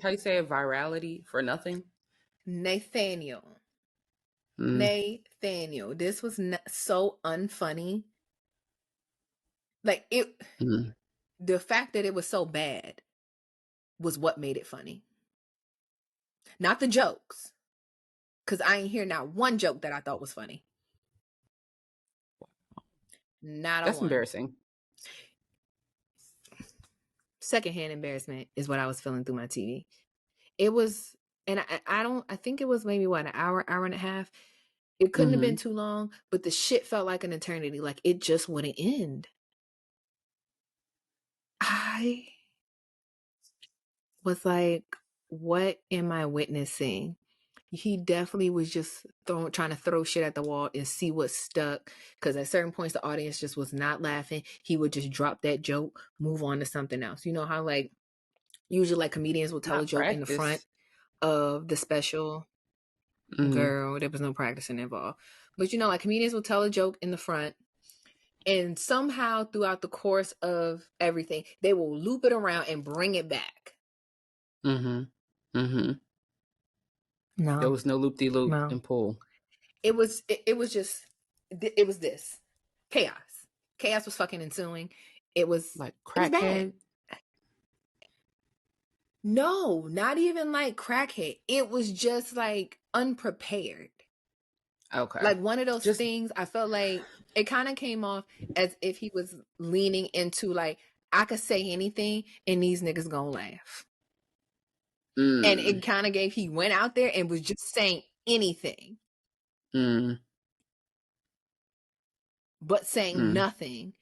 Speaker 3: how you say it? Virality for nothing?
Speaker 2: Nathaniel.
Speaker 3: Mm.
Speaker 2: Nathaniel. This was so unfunny. Like it,
Speaker 3: Mm.
Speaker 2: the fact that it was so bad was what made it funny. Not the jokes. Because I ain't hear not one joke that I thought was funny. Not a
Speaker 3: That's
Speaker 2: one.
Speaker 3: embarrassing.
Speaker 2: Secondhand embarrassment is what I was feeling through my TV. It was, and I think it was maybe what, an hour and a half. It couldn't have been too long, but the shit felt like an eternity. Like it just wouldn't end. I was like, what am I witnessing? He definitely was just trying to throw shit at the wall and see what stuck. Because at certain points, the audience just was not laughing. He would just drop that joke, move on to something else. You know how like usually like comedians will tell a
Speaker 3: Not
Speaker 2: joke in the front
Speaker 3: practice.
Speaker 2: of the special.
Speaker 3: Mm-hmm.
Speaker 2: Girl, there was no practicing involved. But you know, like comedians will tell a joke in the front, and somehow throughout the course of everything, they will loop it around and bring it back.
Speaker 3: Mm-hmm. Mm-hmm.
Speaker 2: No.
Speaker 3: There was no loop-de-loop
Speaker 2: No.
Speaker 3: and pull.
Speaker 2: It was this chaos. Chaos was fucking ensuing. It was
Speaker 3: Like
Speaker 2: it was bad.
Speaker 3: crackhead.
Speaker 2: No, not even like crackhead. It was just like unprepared.
Speaker 3: Okay.
Speaker 2: Like one of those things, I felt like it kind of came off as if he was leaning into like, I could say anything and these niggas gonna laugh. And it kind of he went out there and was just saying anything. But saying nothing.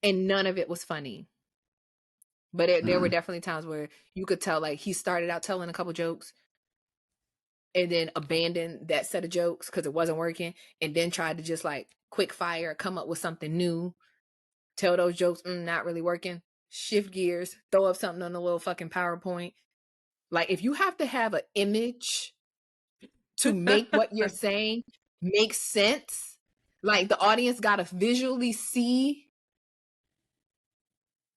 Speaker 2: And none of it was funny. But there were definitely times where you could tell like he started out telling a couple jokes and then abandoned that set of jokes because it wasn't working, and then tried to just like quick fire, come up with something new, tell those jokes, not really working, shift gears, throw up something on a little fucking PowerPoint. Like if you have to have an image to make what you're saying make sense, like the audience gotta visually see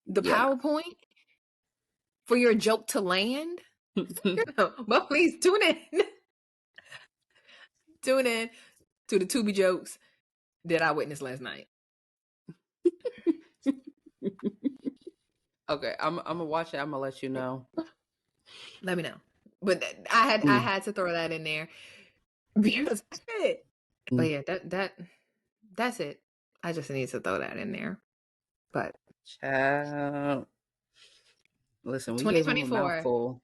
Speaker 2: the PowerPoint for your joke to land. But please tune in to the Tubi jokes that I witnessed last night.
Speaker 3: Okay, I'm gonna watch it. I'm gonna let you know.
Speaker 2: Let me know. But I had to throw that in there because but yeah, that's it. I just need to throw that in there. But
Speaker 3: listen, we gave him a
Speaker 2: 2024.
Speaker 3: mouthful.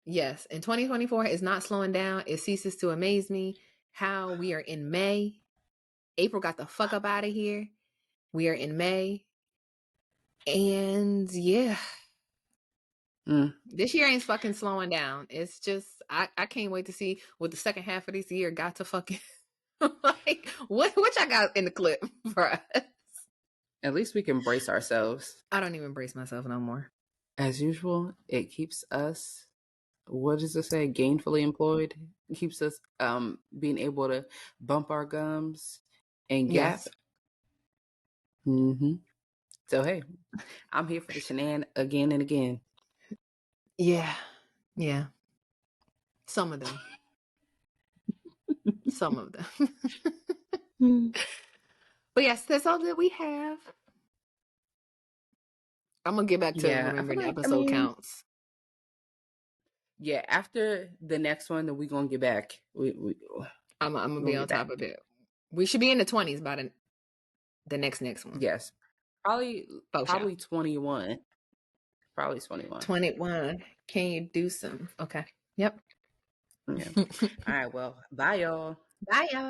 Speaker 2: Yes, and 2024 is not slowing down. It ceases to amaze me how we are in May. April got the fuck up out of here. We are in May. And yeah. This year ain't fucking slowing down. It's just I can't wait to see what the second half of this year got to fucking like what I got in the clip for us.
Speaker 3: At least we can brace ourselves.
Speaker 2: I don't even brace myself no more.
Speaker 3: As usual, it keeps us, what does it say, gainfully employed. It keeps us being able to bump our gums and gap. Yes. So hey, I'm here for the shenan again and again.
Speaker 2: Yeah. Some of them. But yes, that's all that we have. I'm gonna get back to remembering the episode counts.
Speaker 3: Yeah, after the next one, then we're gonna get back.
Speaker 2: I'm gonna be on top of it. We should be in the 20s by the next one.
Speaker 3: Yes, probably 21. Probably 21.
Speaker 2: 21. Can you do some? Okay. Yep.
Speaker 3: Yeah. All right. Well, bye, y'all.
Speaker 2: Bye, y'all.